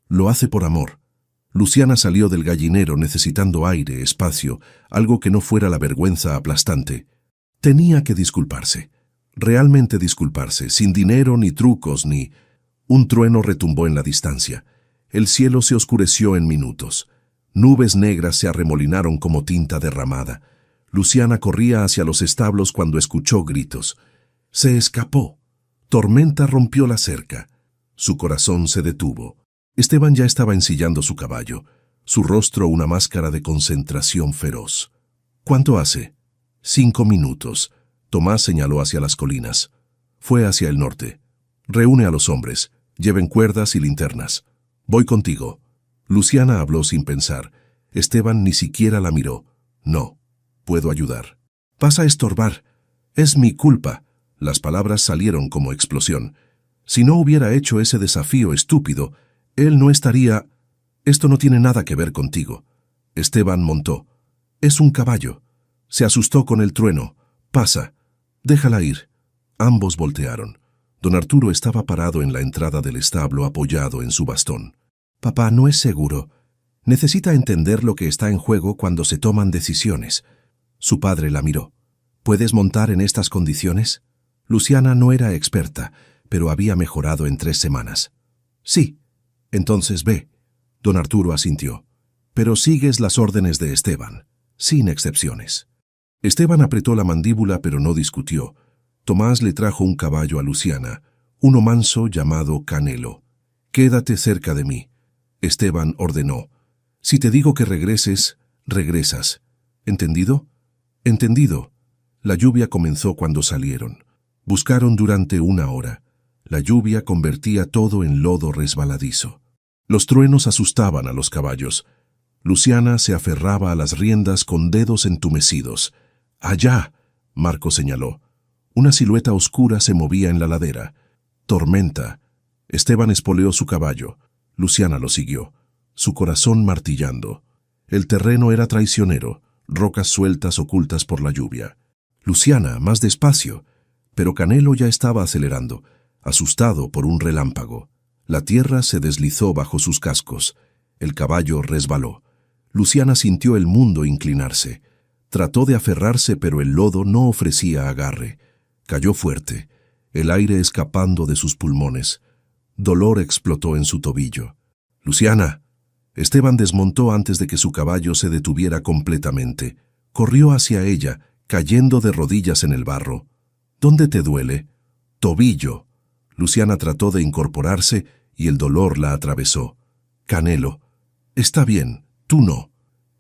Lo hace por amor. Luciana salió del gallinero necesitando aire, espacio, algo que no fuera la vergüenza aplastante. Tenía que disculparse. Realmente disculparse, sin dinero ni trucos ni... Un trueno retumbó en la distancia. El cielo se oscureció en minutos. Nubes negras se arremolinaron como tinta derramada. Luciana corría hacia los establos cuando escuchó gritos. Se escapó. Tormenta rompió la cerca. Su corazón se detuvo. Esteban ya estaba ensillando su caballo, su rostro una máscara de concentración feroz. ¿Cuánto hace? 5 minutos. Tomás señaló hacia las colinas. Fue hacia el norte. Reúne a los hombres. Lleven cuerdas y linternas. Voy contigo. Luciana habló sin pensar. Esteban ni siquiera la miró. No, puedo ayudar. Vas a estorbar. Es mi culpa. Las palabras salieron como explosión. Si no hubiera hecho ese desafío estúpido, él no estaría... Esto no tiene nada que ver contigo. Esteban montó. Es un caballo. Se asustó con el trueno. Pasa. Déjala ir. Ambos voltearon. Don Arturo estaba parado en la entrada del establo apoyado en su bastón. Papá, no es seguro. Necesita entender lo que está en juego cuando se toman decisiones. Su padre la miró. ¿Puedes montar en estas condiciones? Luciana no era experta, pero había mejorado en 3 semanas. Sí. Entonces ve. Don Arturo asintió. Pero sigues las órdenes de Esteban, sin excepciones. Esteban apretó la mandíbula pero no discutió. Tomás le trajo un caballo a Luciana, uno manso llamado Canelo. Quédate cerca de mí. Esteban ordenó. Si te digo que regreses, regresas. ¿Entendido? Entendido. La lluvia comenzó cuando salieron. Buscaron durante 1 hora. La lluvia convertía todo en lodo resbaladizo. Los truenos asustaban a los caballos. Luciana se aferraba a las riendas con dedos entumecidos. ¡Allá!, Marco señaló. Una silueta oscura se movía en la ladera. Tormenta. Esteban espoleó su caballo. Luciana lo siguió, su corazón martillando. El terreno era traicionero, rocas sueltas ocultas por la lluvia. Luciana, más despacio. Pero Canelo ya estaba acelerando, asustado por un relámpago. La tierra se deslizó bajo sus cascos. El caballo resbaló. Luciana sintió el mundo inclinarse. Trató de aferrarse, pero el lodo no ofrecía agarre. Cayó fuerte, el aire escapando de sus pulmones. Dolor explotó en su tobillo. ¡Luciana! Esteban desmontó antes de que su caballo se detuviera completamente. Corrió hacia ella, cayendo de rodillas en el barro. ¿Dónde te duele? Tobillo. Luciana trató de incorporarse y el dolor la atravesó. Canelo. Está bien, tú no.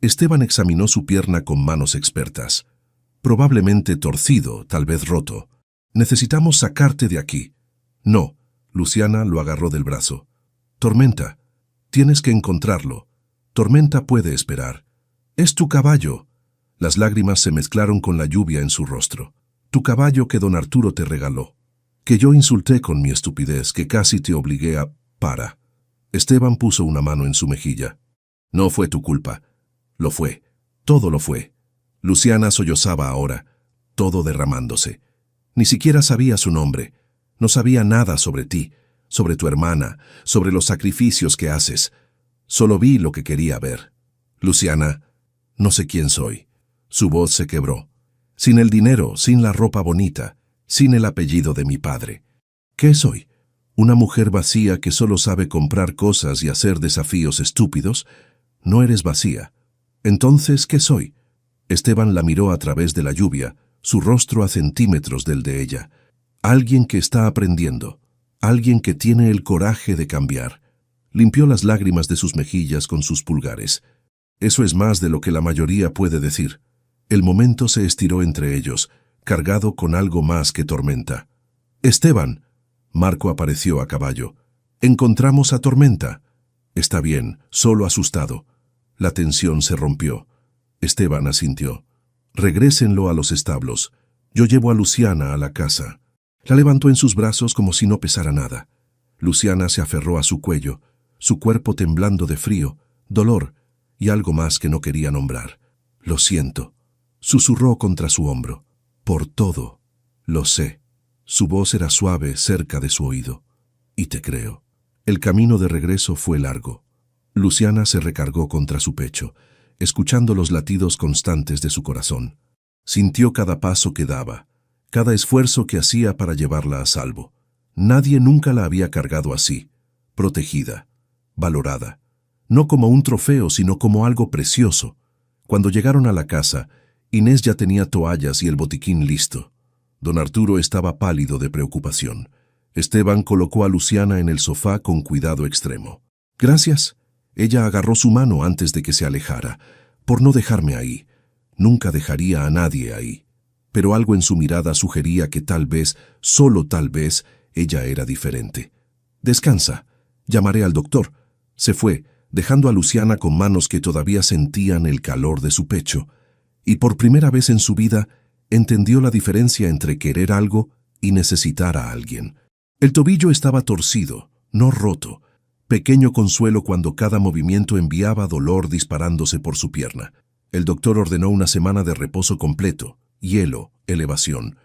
Esteban examinó su pierna con manos expertas. Probablemente torcido, tal vez roto. Necesitamos sacarte de aquí. No. Luciana lo agarró del brazo. Tormenta. Tienes que encontrarlo. Tormenta puede esperar. Es tu caballo. Las lágrimas se mezclaron con la lluvia en su rostro. Tu caballo que don Arturo te regaló. Que yo insulté con mi estupidez, que casi te obligué a... Para. Esteban puso una mano en su mejilla. No fue tu culpa. Lo fue. Todo lo fue. Luciana sollozaba ahora, todo derramándose. Ni siquiera sabía su nombre. No sabía nada sobre ti, sobre tu hermana, sobre los sacrificios que haces. Solo vi lo que quería ver. Luciana, no sé quién soy. Su voz se quebró. Sin el dinero, sin la ropa bonita, sin el apellido de mi padre. ¿Qué soy? ¿Una mujer vacía que solo sabe comprar cosas y hacer desafíos estúpidos? No eres vacía. Entonces, ¿qué soy? Esteban la miró a través de la lluvia, su rostro a centímetros del de ella. Alguien que está aprendiendo, alguien que tiene el coraje de cambiar. Limpió las lágrimas de sus mejillas con sus pulgares. Eso es más de lo que la mayoría puede decir. El momento se estiró entre ellos, cargado con algo más que tormenta. «Esteban», Marco apareció a caballo. «Encontramos a Tormenta». «Está bien, solo asustado». La tensión se rompió. Esteban asintió. «Regrésenlo a los establos. Yo llevo a Luciana a la casa». La levantó en sus brazos como si no pesara nada. Luciana se aferró a su cuello, su cuerpo temblando de frío, dolor y algo más que no quería nombrar. «Lo siento», susurró contra su hombro. «Por todo. Lo sé». Su voz era suave cerca de su oído. «Y te creo». El camino de regreso fue largo. Luciana se recargó contra su pecho, escuchando los latidos constantes de su corazón. Sintió cada paso que daba, cada esfuerzo que hacía para llevarla a salvo. Nadie nunca la había cargado así, protegida, valorada. No como un trofeo, sino como algo precioso. Cuando llegaron a la casa, Inés ya tenía toallas y el botiquín listo. Don Arturo estaba pálido de preocupación. Esteban colocó a Luciana en el sofá con cuidado extremo. «Gracias». Ella agarró su mano antes de que se alejara, por no dejarme ahí. Nunca dejaría a nadie ahí. Pero algo en su mirada sugería que tal vez, solo tal vez, ella era diferente. «Descansa. Llamaré al doctor». Se fue, dejando a Luciana con manos que todavía sentían el calor de su pecho. Y por primera vez en su vida, entendió la diferencia entre querer algo y necesitar a alguien. El tobillo estaba torcido, no roto. Pequeño consuelo cuando cada movimiento enviaba dolor disparándose por su pierna. El doctor ordenó una semana de reposo completo, hielo, elevación.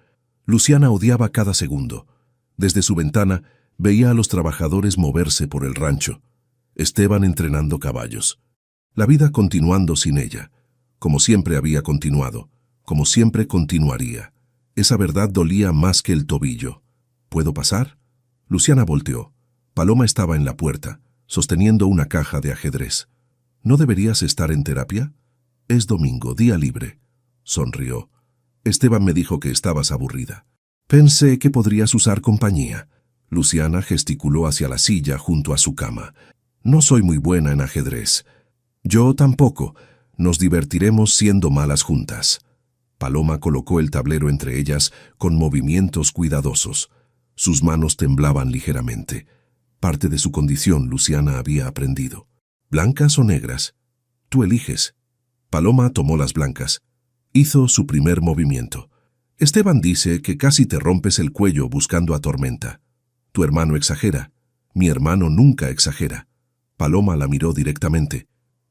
Luciana odiaba cada segundo. Desde su ventana veía a los trabajadores moverse por el rancho. Esteban entrenando caballos. La vida continuando sin ella, como siempre había continuado, como siempre continuaría. Esa verdad dolía más que el tobillo. ¿Puedo pasar? Luciana volteó. Paloma estaba en la puerta, sosteniendo una caja de ajedrez. ¿No deberías estar en terapia? Es domingo, día libre. Sonrió. Esteban me dijo que estabas aburrida. Pensé que podrías usar compañía. Luciana gesticuló hacia la silla junto a su cama. No soy muy buena en ajedrez. Yo tampoco. Nos divertiremos siendo malas juntas. Paloma colocó el tablero entre ellas con movimientos cuidadosos. Sus manos temblaban ligeramente. Parte de su condición Luciana había aprendido. ¿Blancas o negras? Tú eliges. Paloma tomó las blancas. Hizo su primer movimiento. Esteban dice que casi te rompes el cuello buscando a Tormenta. Tu hermano exagera. Mi hermano nunca exagera. Paloma la miró directamente.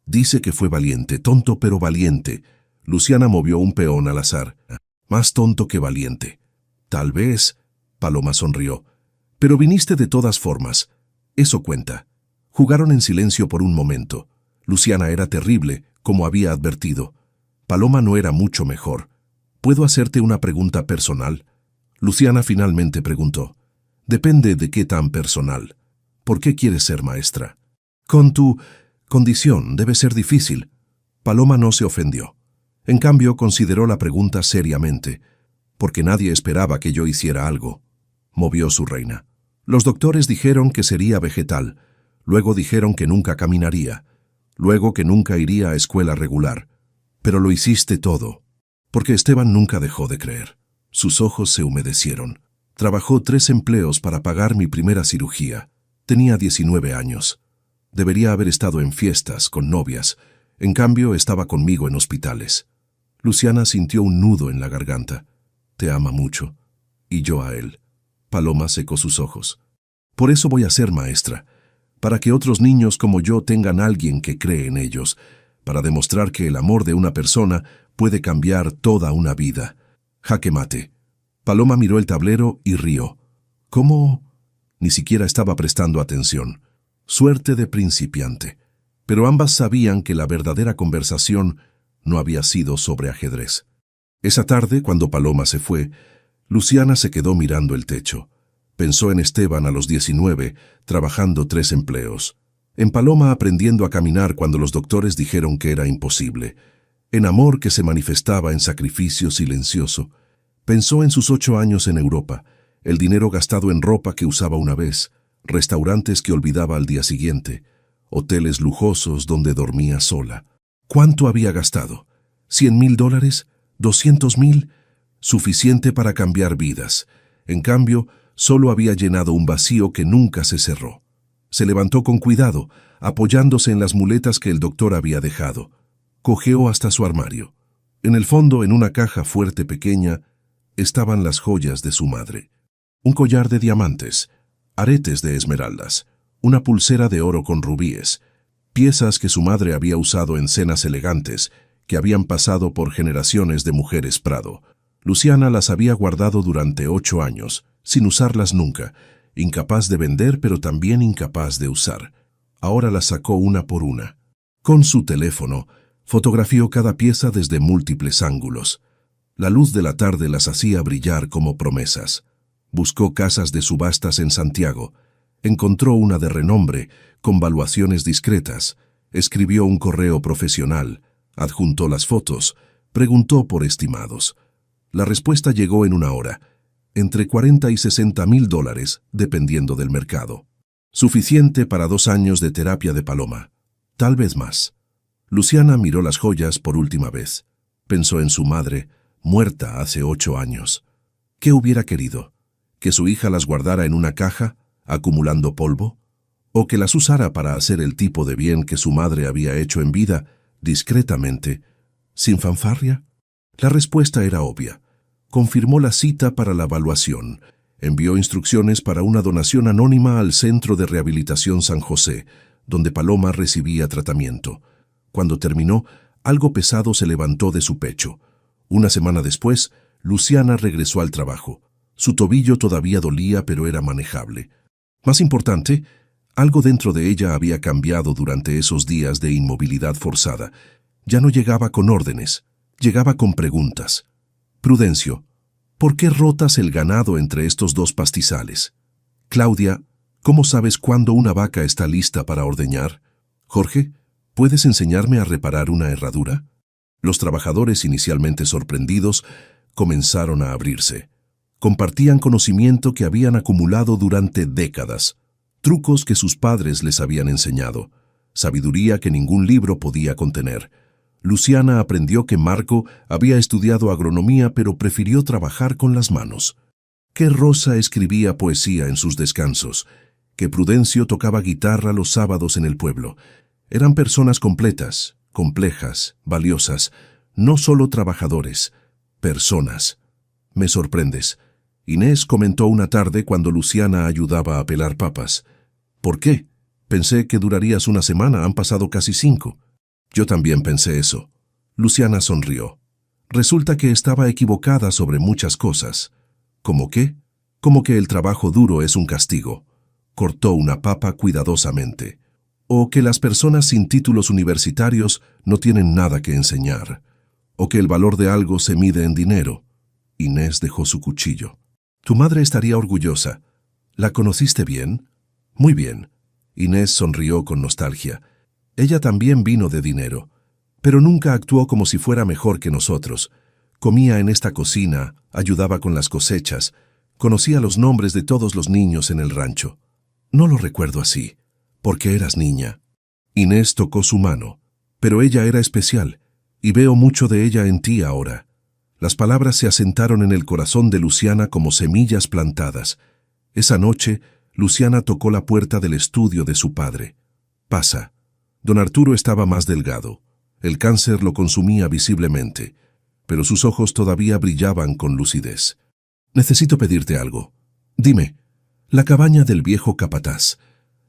Dice que fue valiente, tonto pero valiente. Luciana movió un peón al azar. Más tonto que valiente. Tal vez. Paloma sonrió. Pero viniste de todas formas. Eso cuenta. Jugaron en silencio por un momento. Luciana era terrible, como había advertido. Paloma no era mucho mejor. ¿Puedo hacerte una pregunta personal? Luciana finalmente preguntó. Depende de qué tan personal. ¿Por qué quieres ser maestra? Con tu condición debe ser difícil. Paloma no se ofendió. En cambio, consideró la pregunta seriamente, porque nadie esperaba que yo hiciera algo. Movió su reina. Los doctores dijeron que sería vegetal, luego dijeron que nunca caminaría, luego que nunca iría a escuela regular. Pero lo hiciste todo, porque Esteban nunca dejó de creer. Sus ojos se humedecieron. Trabajó 3 empleos para pagar mi primera cirugía. Tenía 19 años. Debería haber estado en fiestas, con novias. En cambio, estaba conmigo en hospitales. Luciana sintió un nudo en la garganta. Te ama mucho. Y yo a él. Paloma secó sus ojos. Por eso voy a ser maestra. Para que otros niños como yo tengan alguien que cree en ellos. Para demostrar que el amor de una persona puede cambiar toda una vida. Jaque mate. Paloma miró el tablero y rió. ¿Cómo? Ni siquiera estaba prestando atención. Suerte de principiante. Pero ambas sabían que la verdadera conversación no había sido sobre ajedrez. Esa tarde, cuando Paloma se fue, Luciana se quedó mirando el techo. Pensó en Esteban a los 19, trabajando 3 empleos. En Paloma aprendiendo a caminar cuando los doctores dijeron que era imposible. en amor que se manifestaba en sacrificio silencioso. Pensó en sus 8 años en Europa, el dinero gastado en ropa que usaba una vez, restaurantes que olvidaba al día siguiente, hoteles lujosos donde dormía sola. ¿Cuánto había gastado? $100,000, $200,000, suficiente para cambiar vidas. En cambio, solo había llenado un vacío que nunca se cerró. Se levantó con cuidado, apoyándose en las muletas que el doctor había dejado. Cojeó hasta su armario. En el fondo, en una caja fuerte pequeña, estaban las joyas de su madre. Un collar de diamantes, aretes de esmeraldas, una pulsera de oro con rubíes, piezas que su madre había usado en cenas elegantes, que habían pasado por generaciones de mujeres Prado. Luciana las había guardado durante 8 años, sin usarlas nunca, incapaz de vender pero también incapaz de usar. Ahora las sacó una por una. Con su teléfono, fotografió cada pieza desde múltiples ángulos. La luz de la tarde las hacía brillar como promesas. Buscó casas de subastas en Santiago. Encontró una de renombre, con valuaciones discretas. Escribió un correo profesional. Adjuntó las fotos. Preguntó por estimados. La respuesta llegó en 1 hora. Entre $40,000 y $60,000, dependiendo del mercado. Suficiente para 2 años de terapia de Paloma. Tal vez más. Luciana miró las joyas por última vez. Pensó en su madre, muerta hace 8 años. ¿Qué hubiera querido? ¿Que su hija las guardara en una caja, acumulando polvo? ¿O que las usara para hacer el tipo de bien que su madre había hecho en vida, discretamente, sin fanfarria? La respuesta era obvia. Confirmó la cita para la evaluación. Envió instrucciones para una donación anónima al Centro de Rehabilitación San José, donde Paloma recibía tratamiento. Cuando terminó, algo pesado se levantó de su pecho. Una semana después, Luciana regresó al trabajo. Su tobillo todavía dolía, pero era manejable. Más importante, algo dentro de ella había cambiado durante esos días de inmovilidad forzada. Ya no llegaba con órdenes, llegaba con preguntas. Prudencio, ¿por qué rotas el ganado entre estos 2 pastizales? Claudia, ¿cómo sabes cuándo una vaca está lista para ordeñar? Jorge, ¿puedes enseñarme a reparar una herradura? Los trabajadores, inicialmente sorprendidos, comenzaron a abrirse. Compartían conocimiento que habían acumulado durante décadas, trucos que sus padres les habían enseñado, sabiduría que ningún libro podía contener. Luciana aprendió que Marco había estudiado agronomía pero prefirió trabajar con las manos, que Rosa escribía poesía en sus descansos, que Prudencio tocaba guitarra los sábados en el pueblo. Eran personas completas, complejas, valiosas, no solo trabajadores, personas. Me sorprendes. Inés comentó una tarde cuando Luciana ayudaba a pelar papas. ¿Por qué? Pensé que durarías 1 semana, han pasado casi 5. Yo también pensé eso. Luciana sonrió. Resulta que estaba equivocada sobre muchas cosas. ¿Cómo qué? Como que el trabajo duro es un castigo. Cortó una papa cuidadosamente. O que las personas sin títulos universitarios no tienen nada que enseñar. O que el valor de algo se mide en dinero. Inés dejó su cuchillo. Tu madre estaría orgullosa. ¿La conociste bien? Muy bien. Inés sonrió con nostalgia. Ella también vino de dinero, pero nunca actuó como si fuera mejor que nosotros. Comía en esta cocina, ayudaba con las cosechas, conocía los nombres de todos los niños en el rancho. No lo recuerdo así, porque eras niña. Inés tocó su mano, pero ella era especial, y veo mucho de ella en ti ahora. Las palabras se asentaron en el corazón de Luciana como semillas plantadas. Esa noche, Luciana tocó la puerta del estudio de su padre. Pasa. Don Arturo estaba más delgado. El cáncer lo consumía visiblemente, pero sus ojos todavía brillaban con lucidez. Necesito pedirte algo. Dime, la cabaña del viejo capataz,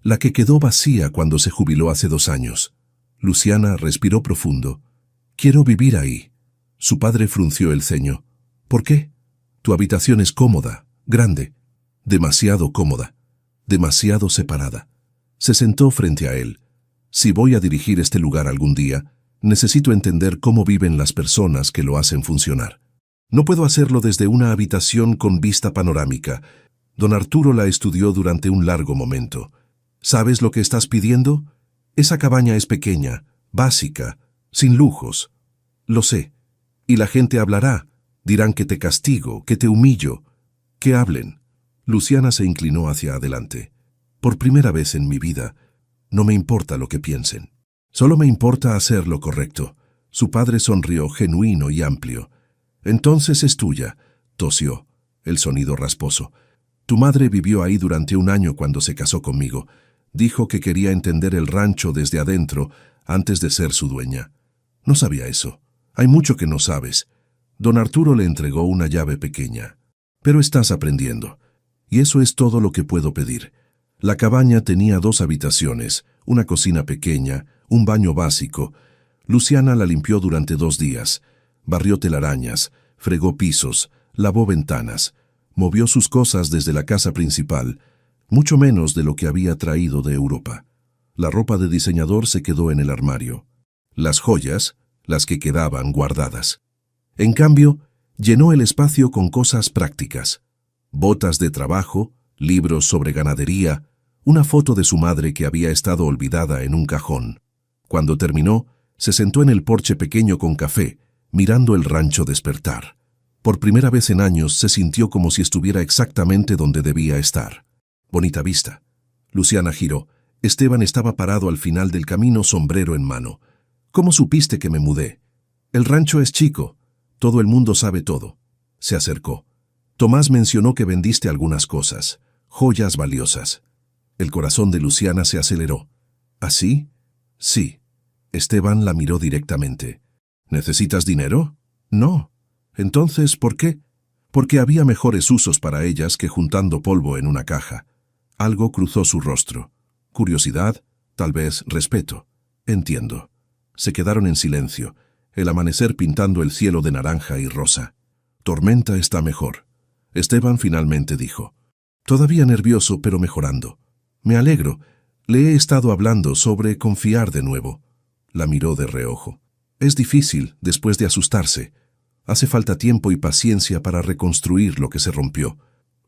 la que quedó vacía cuando se jubiló hace 2 años. Luciana respiró profundo. Quiero vivir ahí. Su padre frunció el ceño. ¿Por qué? Tu habitación es cómoda, grande, demasiado cómoda, demasiado separada. Se sentó frente a él. Si voy a dirigir este lugar algún día, necesito entender cómo viven las personas que lo hacen funcionar. No puedo hacerlo desde una habitación con vista panorámica. Don Arturo la estudió durante un largo momento. ¿Sabes lo que estás pidiendo? Esa cabaña es pequeña, básica, sin lujos. Lo sé. Y la gente hablará. Dirán que te castigo, que te humillo. Que hablen. Luciana se inclinó hacia adelante. Por primera vez en mi vida, no me importa lo que piensen. Solo me importa hacer lo correcto. Su padre sonrió, genuino y amplio. Entonces es tuya, tosió, el sonido rasposo. Tu madre vivió ahí durante un año cuando se casó conmigo. Dijo que quería entender el rancho desde adentro antes de ser su dueña. No sabía eso. Hay mucho que no sabes. Don Arturo le entregó una llave pequeña. Pero estás aprendiendo. Y eso es todo lo que puedo pedir. La cabaña tenía 2 habitaciones, una cocina pequeña, un baño básico. Luciana la limpió durante 2 días. Barrió telarañas, fregó pisos, lavó ventanas. Movió sus cosas desde la casa principal, mucho menos de lo que había traído de Europa. La ropa de diseñador se quedó en el armario. Las joyas, las que quedaban guardadas. En cambio, llenó el espacio con cosas prácticas. Botas de trabajo, libros sobre ganadería, una foto de su madre que había estado olvidada en un cajón. Cuando terminó, se sentó en el porche pequeño con café, mirando el rancho despertar. Por primera vez en años se sintió como si estuviera exactamente donde debía estar. Bonita vista. Luciana giró. Esteban estaba parado al final del camino, sombrero en mano. ¿Cómo supiste que me mudé? El rancho es chico. Todo el mundo sabe todo. Se acercó. Tomás mencionó que vendiste algunas cosas, joyas valiosas. El corazón de Luciana se aceleró. ¿Así? Sí. Esteban la miró directamente. ¿Necesitas dinero? No. Entonces, ¿por qué? Porque había mejores usos para ellas que juntando polvo en una caja. Algo cruzó su rostro. Curiosidad, tal vez respeto. Entiendo. Se quedaron en silencio, el amanecer pintando el cielo de naranja y rosa. Tormenta está mejor. Esteban finalmente dijo. Todavía nervioso, pero mejorando. Me alegro. Le he estado hablando sobre confiar de nuevo. La miró de reojo. Es difícil, después de asustarse. Hace falta tiempo y paciencia para reconstruir lo que se rompió.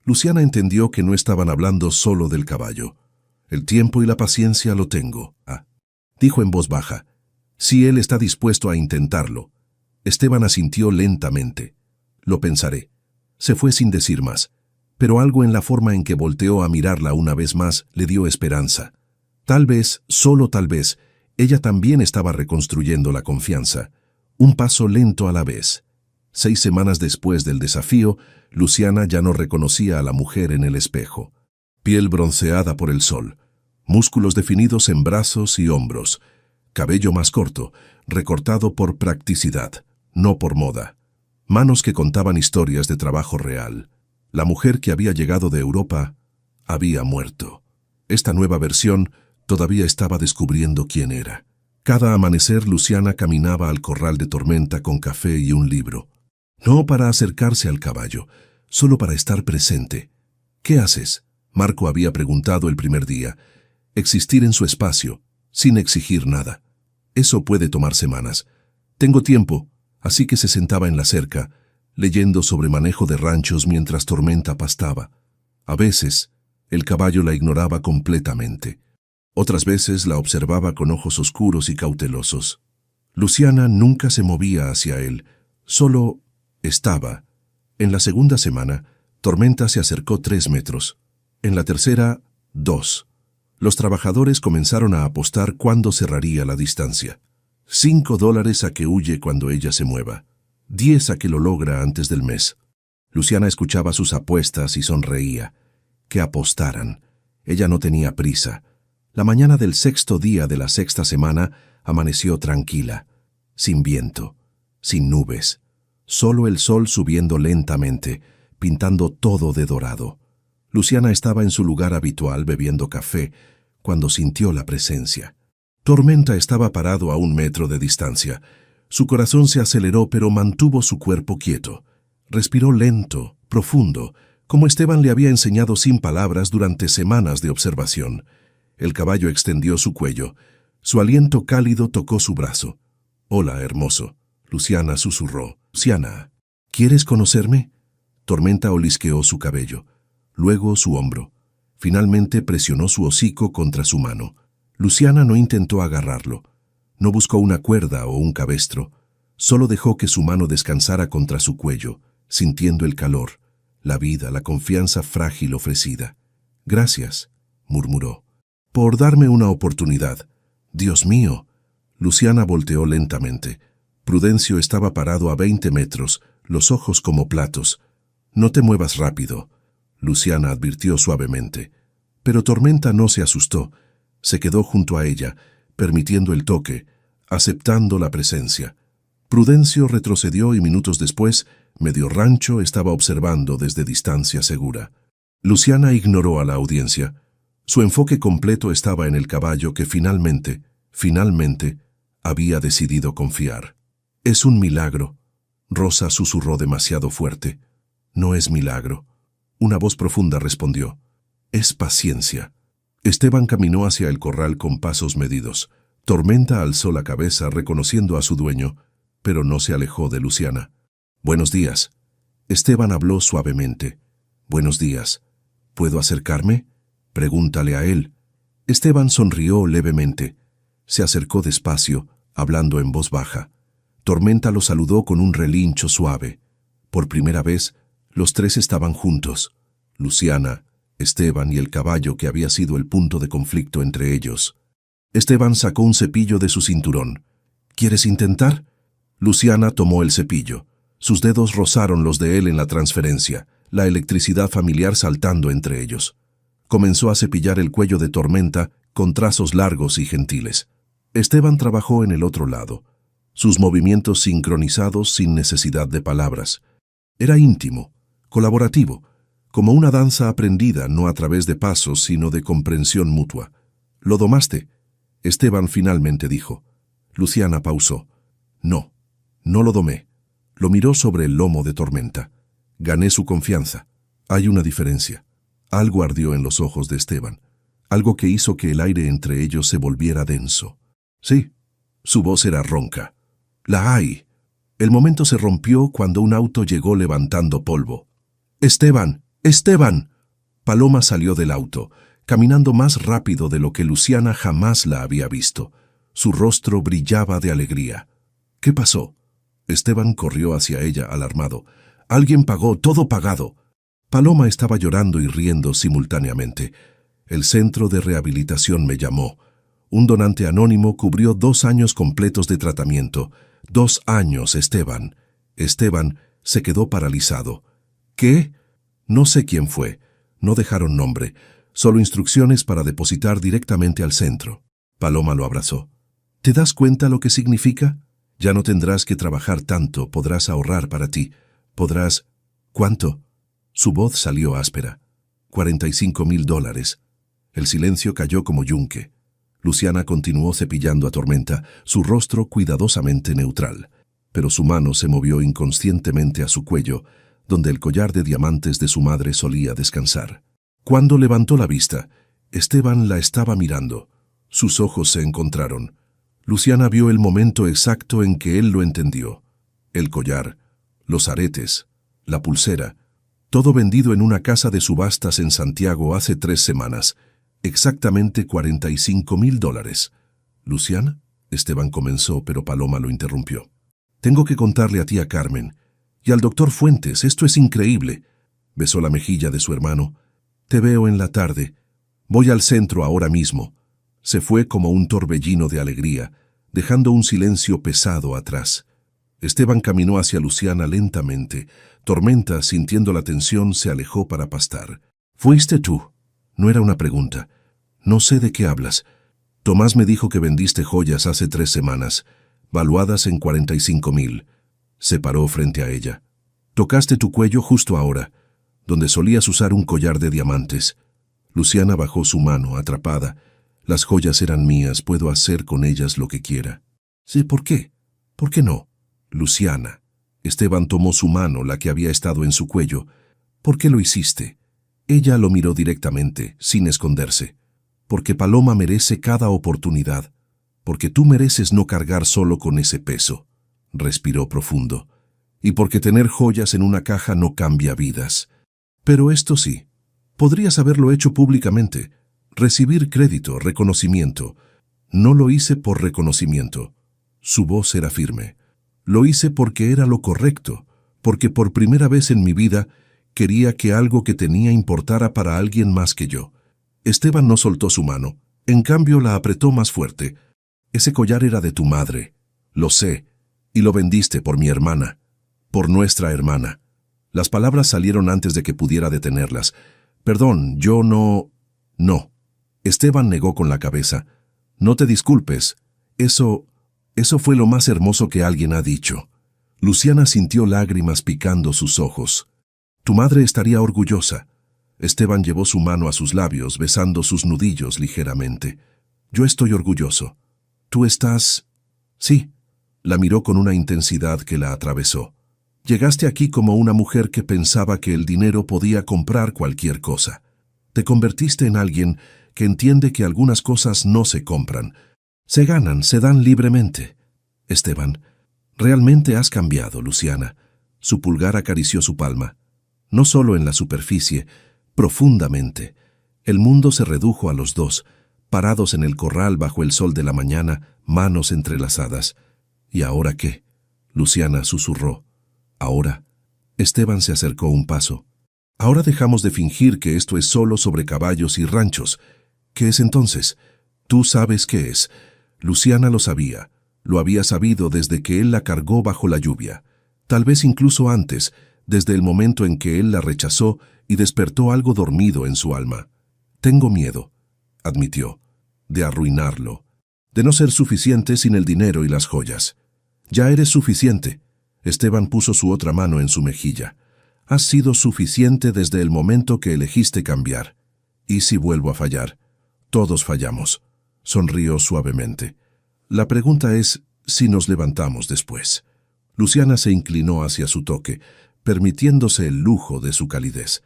Luciana entendió que no estaban hablando solo del caballo. El tiempo y la paciencia lo tengo. Dijo en voz baja. Si él está dispuesto a intentarlo. Esteban asintió lentamente. Lo pensaré. Se fue sin decir más, pero algo en la forma en que volteó a mirarla una vez más le dio esperanza. Tal vez, solo tal vez, ella también estaba reconstruyendo la confianza. Un paso lento a la vez. 6 semanas después del desafío, Luciana ya no reconocía a la mujer en el espejo. Piel bronceada por el sol, músculos definidos en brazos y hombros, cabello más corto, recortado por practicidad, no por moda. Manos que contaban historias de trabajo real. La mujer que había llegado de Europa había muerto. Esta nueva versión todavía estaba descubriendo quién era. Cada amanecer Luciana caminaba al corral de Tormenta con café y un libro. No para acercarse al caballo, solo para estar presente. ¿Qué haces? Marco había preguntado el primer día. Existir en su espacio, sin exigir nada. Eso puede tomar semanas. Tengo tiempo, así que se sentaba en la cerca, leyendo sobre manejo de ranchos mientras Tormenta pastaba. A veces, el caballo la ignoraba completamente. Otras veces la observaba con ojos oscuros y cautelosos. Luciana nunca se movía hacia él, solo estaba. En la segunda semana, Tormenta se acercó 3 metros. En la tercera, 2. Los trabajadores comenzaron a apostar cuándo cerraría la distancia. $5 a que huye cuando ella se mueva. 10 a que lo logra antes del mes. Luciana escuchaba sus apuestas y sonreía. Que apostaran. Ella no tenía prisa. La mañana del 6.º día de la 6ª semana amaneció tranquila, sin viento, sin nubes. Solo el sol subiendo lentamente, pintando todo de dorado. Luciana estaba en su lugar habitual bebiendo café, cuando sintió la presencia. Tormenta estaba parado a 1 metro de distancia. Su corazón se aceleró, pero mantuvo su cuerpo quieto. Respiró lento, profundo, como Esteban le había enseñado sin palabras durante semanas de observación. El caballo extendió su cuello. Su aliento cálido tocó su brazo. «Hola, hermoso», Luciana susurró. «Luciana, ¿quieres conocerme?» Tormenta olisqueó su cabello, luego su hombro. Finalmente presionó su hocico contra su mano. Luciana no intentó agarrarlo. No buscó una cuerda o un cabestro. Solo dejó que su mano descansara contra su cuello, sintiendo el calor, la vida, la confianza frágil ofrecida. «Gracias», murmuró, «por darme una oportunidad. Dios mío». Luciana volteó lentamente. Prudencio estaba parado a 20 metros, los ojos como platos. «No te muevas rápido», Luciana advirtió suavemente. Pero Tormenta no se asustó. Se quedó junto a ella, permitiendo el toque, aceptando la presencia. Prudencio retrocedió y minutos después, medio rancho estaba observando desde distancia segura. Luciana ignoró a la audiencia. Su enfoque completo estaba en el caballo que finalmente, había decidido confiar. «Es un milagro», Rosa susurró demasiado fuerte. «No es milagro». Una voz profunda respondió. «Es paciencia». Esteban caminó hacia el corral con pasos medidos. Tormenta alzó la cabeza reconociendo a su dueño, pero no se alejó de Luciana. «Buenos días». Esteban habló suavemente. «Buenos días. ¿Puedo acercarme? Pregúntale a él». Esteban sonrió levemente. Se acercó despacio, hablando en voz baja. Tormenta lo saludó con un relincho suave. Por primera vez, los tres estaban juntos. Luciana, Esteban y el caballo que había sido el punto de conflicto entre ellos. Esteban sacó un cepillo de su cinturón. «¿Quieres intentar?» Luciana tomó el cepillo. Sus dedos rozaron los de él en la transferencia, la electricidad familiar saltando entre ellos. Comenzó a cepillar el cuello de Tormenta con trazos largos y gentiles. Esteban trabajó en el otro lado, sus movimientos sincronizados sin necesidad de palabras. Era íntimo, colaborativo, como una danza aprendida no a través de pasos sino de comprensión mutua. «¿Lo domaste?», Esteban finalmente dijo. Luciana pausó. «No, no lo domé». Lo miró sobre el lomo de Tormenta. «Gané su confianza. Hay una diferencia». Algo ardió en los ojos de Esteban, algo que hizo que el aire entre ellos se volviera denso. «Sí». Su voz era ronca. «La hay». El momento se rompió cuando un auto llegó levantando polvo. «¡Esteban! ¡Esteban!». Paloma salió del auto, caminando más rápido de lo que Luciana jamás la había visto. Su rostro brillaba de alegría. «¿Qué pasó?». Esteban corrió hacia ella alarmado. «Alguien pagó, todo pagado». Paloma estaba llorando y riendo simultáneamente. «El centro de rehabilitación me llamó. Un donante anónimo cubrió 2 años completos de tratamiento. 2 años, Esteban». Esteban se quedó paralizado. «¿Qué?». «No sé quién fue. No dejaron nombre. Solo instrucciones para depositar directamente al centro». Paloma lo abrazó. «¿Te das cuenta lo que significa? Ya no tendrás que trabajar tanto, podrás ahorrar para ti. Podrás...». «¿Cuánto?». Su voz salió áspera. $45,000. El silencio cayó como yunque. Luciana continuó cepillando a Tormenta, su rostro cuidadosamente neutral, pero su mano se movió inconscientemente a su cuello, donde el collar de diamantes de su madre solía descansar. Cuando levantó la vista, Esteban la estaba mirando. Sus ojos se encontraron. Luciana vio el momento exacto en que él lo entendió. El collar, los aretes, la pulsera, todo vendido en una casa de subastas en Santiago hace 3 semanas. Exactamente $45,000. «¿Luciana?», Esteban comenzó, pero Paloma lo interrumpió. «Tengo que contarle a tía Carmen y al doctor Fuentes, esto es increíble». Besó la mejilla de su hermano. «Te veo en la tarde. Voy al centro ahora mismo». Se fue como un torbellino de alegría, dejando un silencio pesado atrás. Esteban caminó hacia Luciana lentamente. Tormenta, sintiendo la tensión, se alejó para pastar. «¿Fuiste tú?». No era una pregunta. «No sé de qué hablas. Tomás me dijo que vendiste joyas hace 3 semanas, valuadas en 45,000. Se paró frente a ella. «Tocaste tu cuello justo ahora, donde solías usar un collar de diamantes». Luciana bajó su mano, atrapada. «Las joyas eran mías, puedo hacer con ellas lo que quiera». «Sí, ¿por qué? ¿Por qué no?». «Luciana». Esteban tomó su mano, la que había estado en su cuello. «¿Por qué lo hiciste?». Ella lo miró directamente, sin esconderse. «Porque Paloma merece cada oportunidad. Porque tú mereces no cargar solo con ese peso». Respiró profundo. «Y porque tener joyas en una caja no cambia vidas. Pero esto sí, podrías haberlo hecho públicamente. Recibir crédito, reconocimiento. No lo hice por reconocimiento». Su voz era firme. Lo hice porque era lo correcto, porque por primera vez en mi vida quería que algo que tenía importara para alguien más que yo. Esteban no soltó su mano, en cambio la apretó más fuerte. Ese collar era de tu madre, lo sé, y lo vendiste por mi hermana, por nuestra hermana. Las palabras salieron antes de que pudiera detenerlas. Perdón, yo no... No. Esteban negó con la cabeza. No te disculpes. Eso fue lo más hermoso que alguien ha dicho. Luciana sintió lágrimas picando sus ojos. Tu madre estaría orgullosa. Esteban llevó su mano a sus labios, besando sus nudillos ligeramente. Yo estoy orgulloso. ¿Tú estás...? Sí. La miró con una intensidad que la atravesó. Llegaste aquí como una mujer que pensaba que el dinero podía comprar cualquier cosa. Te convertiste en alguien que entiende que algunas cosas no se compran. Se ganan, se dan libremente. Esteban, realmente has cambiado, Luciana. Su pulgar acarició su palma. No solo en la superficie, profundamente. El mundo se redujo a los dos, parados en el corral bajo el sol de la mañana, manos entrelazadas. ¿Y ahora qué? Luciana susurró. Ahora. Esteban se acercó un paso. Ahora dejamos de fingir que esto es solo sobre caballos y ranchos. ¿Qué es entonces? Tú sabes qué es. Luciana lo sabía. Lo había sabido desde que él la cargó bajo la lluvia. Tal vez incluso antes, desde el momento en que él la rechazó y despertó algo dormido en su alma. Tengo miedo, admitió, de arruinarlo, de no ser suficiente sin el dinero y las joyas. Ya eres suficiente. Esteban puso su otra mano en su mejilla. Has sido suficiente desde el momento que elegiste cambiar. ¿Y si vuelvo a fallar? Todos fallamos. Sonrió suavemente. La pregunta es si nos levantamos después. Luciana se inclinó hacia su toque, permitiéndose el lujo de su calidez.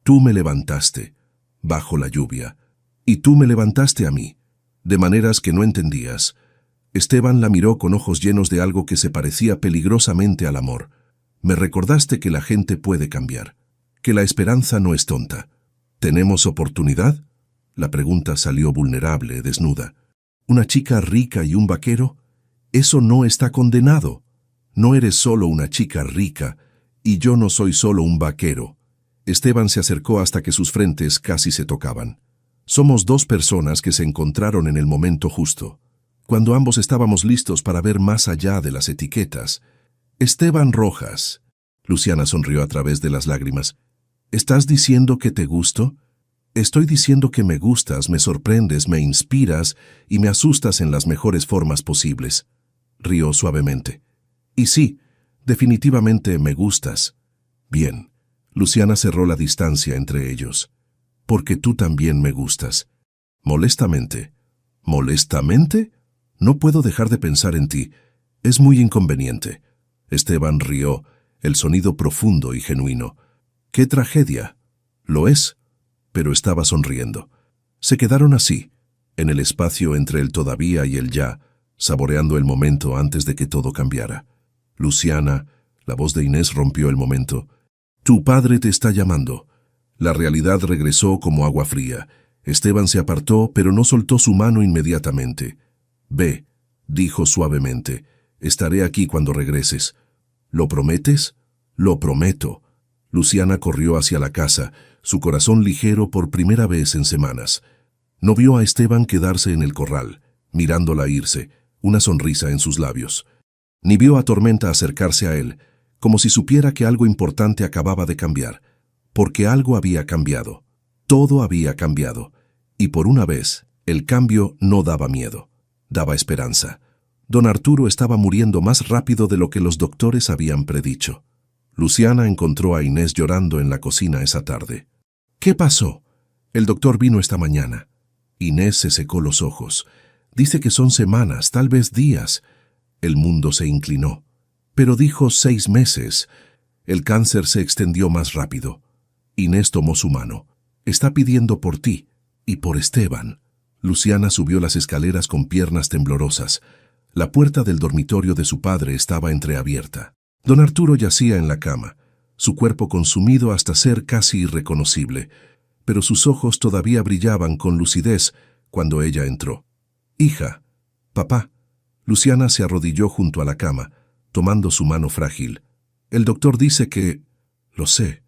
Tú me levantaste, bajo la lluvia, y tú me levantaste a mí, de maneras que no entendías. Esteban la miró con ojos llenos de algo que se parecía peligrosamente al amor. Me recordaste que la gente puede cambiar, que la esperanza no es tonta. ¿Tenemos oportunidad? La pregunta salió vulnerable, desnuda. ¿Una chica rica y un vaquero? Eso no está condenado. No eres solo una chica rica, y yo no soy solo un vaquero. Esteban se acercó hasta que sus frentes casi se tocaban. Somos dos personas que se encontraron en el momento justo, cuando ambos estábamos listos para ver más allá de las etiquetas. Esteban Rojas. Luciana sonrió a través de las lágrimas. ¿Estás diciendo que te gusto? Estoy diciendo que me gustas, me sorprendes, me inspiras y me asustas en las mejores formas posibles. Rió suavemente. Y sí, definitivamente me gustas. Bien. Luciana cerró la distancia entre ellos. Porque tú también me gustas. Molestamente. ¿Molestamente? No puedo dejar de pensar en ti. Es muy inconveniente. Esteban rió, el sonido profundo y genuino. ¡Qué tragedia! Lo es, pero estaba sonriendo. Se quedaron así, en el espacio entre el todavía y el ya, saboreando el momento antes de que todo cambiara. Luciana, la voz de Inés rompió el momento. Tu padre te está llamando. La realidad regresó como agua fría. Esteban se apartó, pero no soltó su mano inmediatamente. Ve, dijo suavemente. Estaré aquí cuando regreses. ¿Lo prometes? Lo prometo. Luciana corrió hacia la casa, su corazón ligero por primera vez en semanas. No vio a Esteban quedarse en el corral, mirándola irse, una sonrisa en sus labios. Ni vio a Tormenta acercarse a él, como si supiera que algo importante acababa de cambiar. Porque algo había cambiado. Todo había cambiado. Y por una vez, el cambio no daba miedo. Daba esperanza. Don Arturo estaba muriendo más rápido de lo que los doctores habían predicho. Luciana encontró a Inés llorando en la cocina esa tarde. ¿Qué pasó? El doctor vino esta mañana. Inés se secó los ojos. Dice que son semanas, tal vez días. El mundo se inclinó. Pero dijo 6 meses. El cáncer se extendió más rápido. Inés tomó su mano. Está pidiendo por ti y por Esteban. Luciana subió las escaleras con piernas temblorosas. La puerta del dormitorio de su padre estaba entreabierta. Don Arturo yacía en la cama, su cuerpo consumido hasta ser casi irreconocible, pero sus ojos todavía brillaban con lucidez cuando ella entró. Hija, papá. Luciana se arrodilló junto a la cama, tomando su mano frágil. El doctor dice que... Lo sé,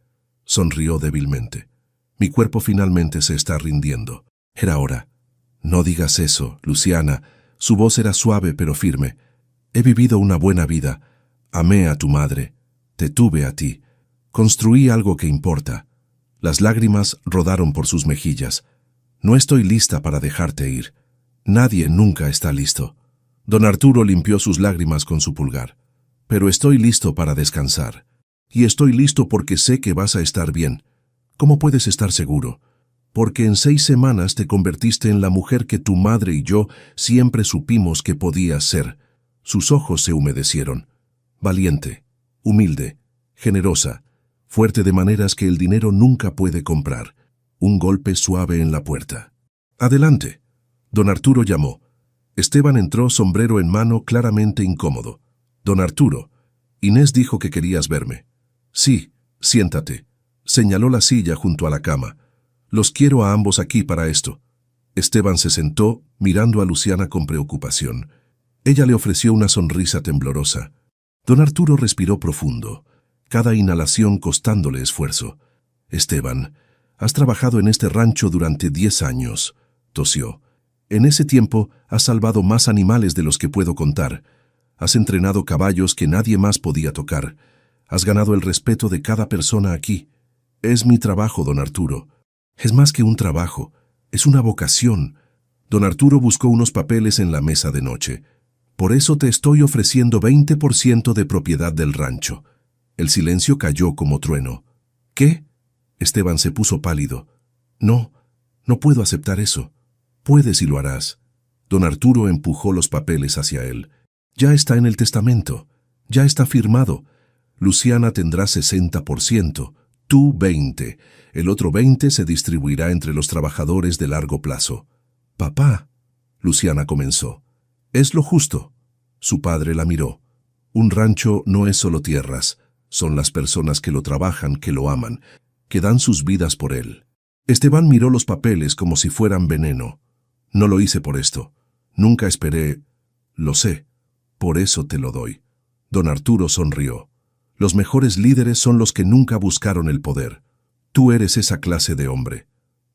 sonrió débilmente. Mi cuerpo finalmente se está rindiendo. Era hora. No digas eso, Luciana. Su voz era suave pero firme. He vivido una buena vida. Amé a tu madre. Te tuve a ti. Construí algo que importa. Las lágrimas rodaron por sus mejillas. No estoy lista para dejarte ir. Nadie nunca está listo. Don Arturo limpió sus lágrimas con su pulgar. Pero estoy listo para descansar. Y estoy listo porque sé que vas a estar bien. ¿Cómo puedes estar seguro? Porque en 6 semanas te convertiste en la mujer que tu madre y yo siempre supimos que podías ser. Sus ojos se humedecieron. Valiente, humilde, generosa, fuerte de maneras que el dinero nunca puede comprar. Un golpe suave en la puerta. «Adelante». Don Arturo llamó. Esteban entró, sombrero en mano, claramente incómodo. «Don Arturo, Inés dijo que querías verme». «Sí, siéntate». Señaló la silla junto a la cama. «Los quiero a ambos aquí para esto». Esteban se sentó, mirando a Luciana con preocupación. Ella le ofreció una sonrisa temblorosa. Don Arturo respiró profundo, cada inhalación costándole esfuerzo. «Esteban, has trabajado en este rancho durante 10 años», tosió. «En ese tiempo has salvado más animales de los que puedo contar. Has entrenado caballos que nadie más podía tocar. Has ganado el respeto de cada persona aquí. Es mi trabajo, don Arturo. Es más que un trabajo, es una vocación». Don Arturo buscó unos papeles en la mesa de noche. «Por eso te estoy ofreciendo 20% de propiedad del rancho». El silencio cayó como trueno. «¿Qué?» Esteban se puso pálido. «No, no puedo aceptar eso». «Puedes y lo harás». Don Arturo empujó los papeles hacia él. «Ya está en el testamento. Ya está firmado. Luciana tendrá 60%, tú 20%. El otro 20% se distribuirá entre los trabajadores de largo plazo». «Papá», Luciana comenzó. «Es lo justo». Su padre la miró. «Un rancho no es solo tierras. Son las personas que lo trabajan, que lo aman, que dan sus vidas por él». Esteban miró los papeles como si fueran veneno. «No lo hice por esto. Nunca esperé. Lo sé. Por eso te lo doy». Don Arturo sonrió. «Los mejores líderes son los que nunca buscaron el poder. Tú eres esa clase de hombre».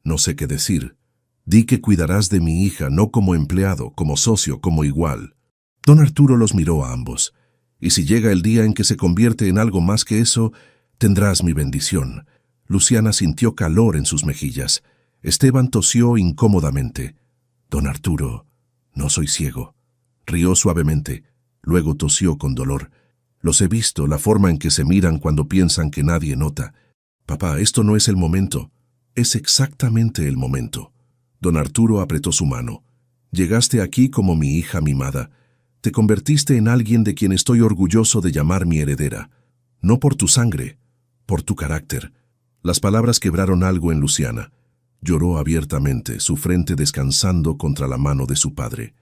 «No sé qué decir». «Di que cuidarás de mi hija, no como empleado, como socio, como igual». Don Arturo los miró a ambos. «Y si llega el día en que se convierte en algo más que eso, tendrás mi bendición». Luciana sintió calor en sus mejillas. Esteban tosió incómodamente. «Don Arturo, no soy ciego». Rió suavemente, luego tosió con dolor. «Los he visto, la forma en que se miran cuando piensan que nadie nota. Papá, esto no es el momento». «Es exactamente el momento». Don Arturo apretó su mano. «Llegaste aquí como mi hija mimada. Te convertiste en alguien de quien estoy orgulloso de llamar mi heredera. No por tu sangre, por tu carácter». Las palabras quebraron algo en Luciana. Lloró abiertamente, su frente descansando contra la mano de su padre.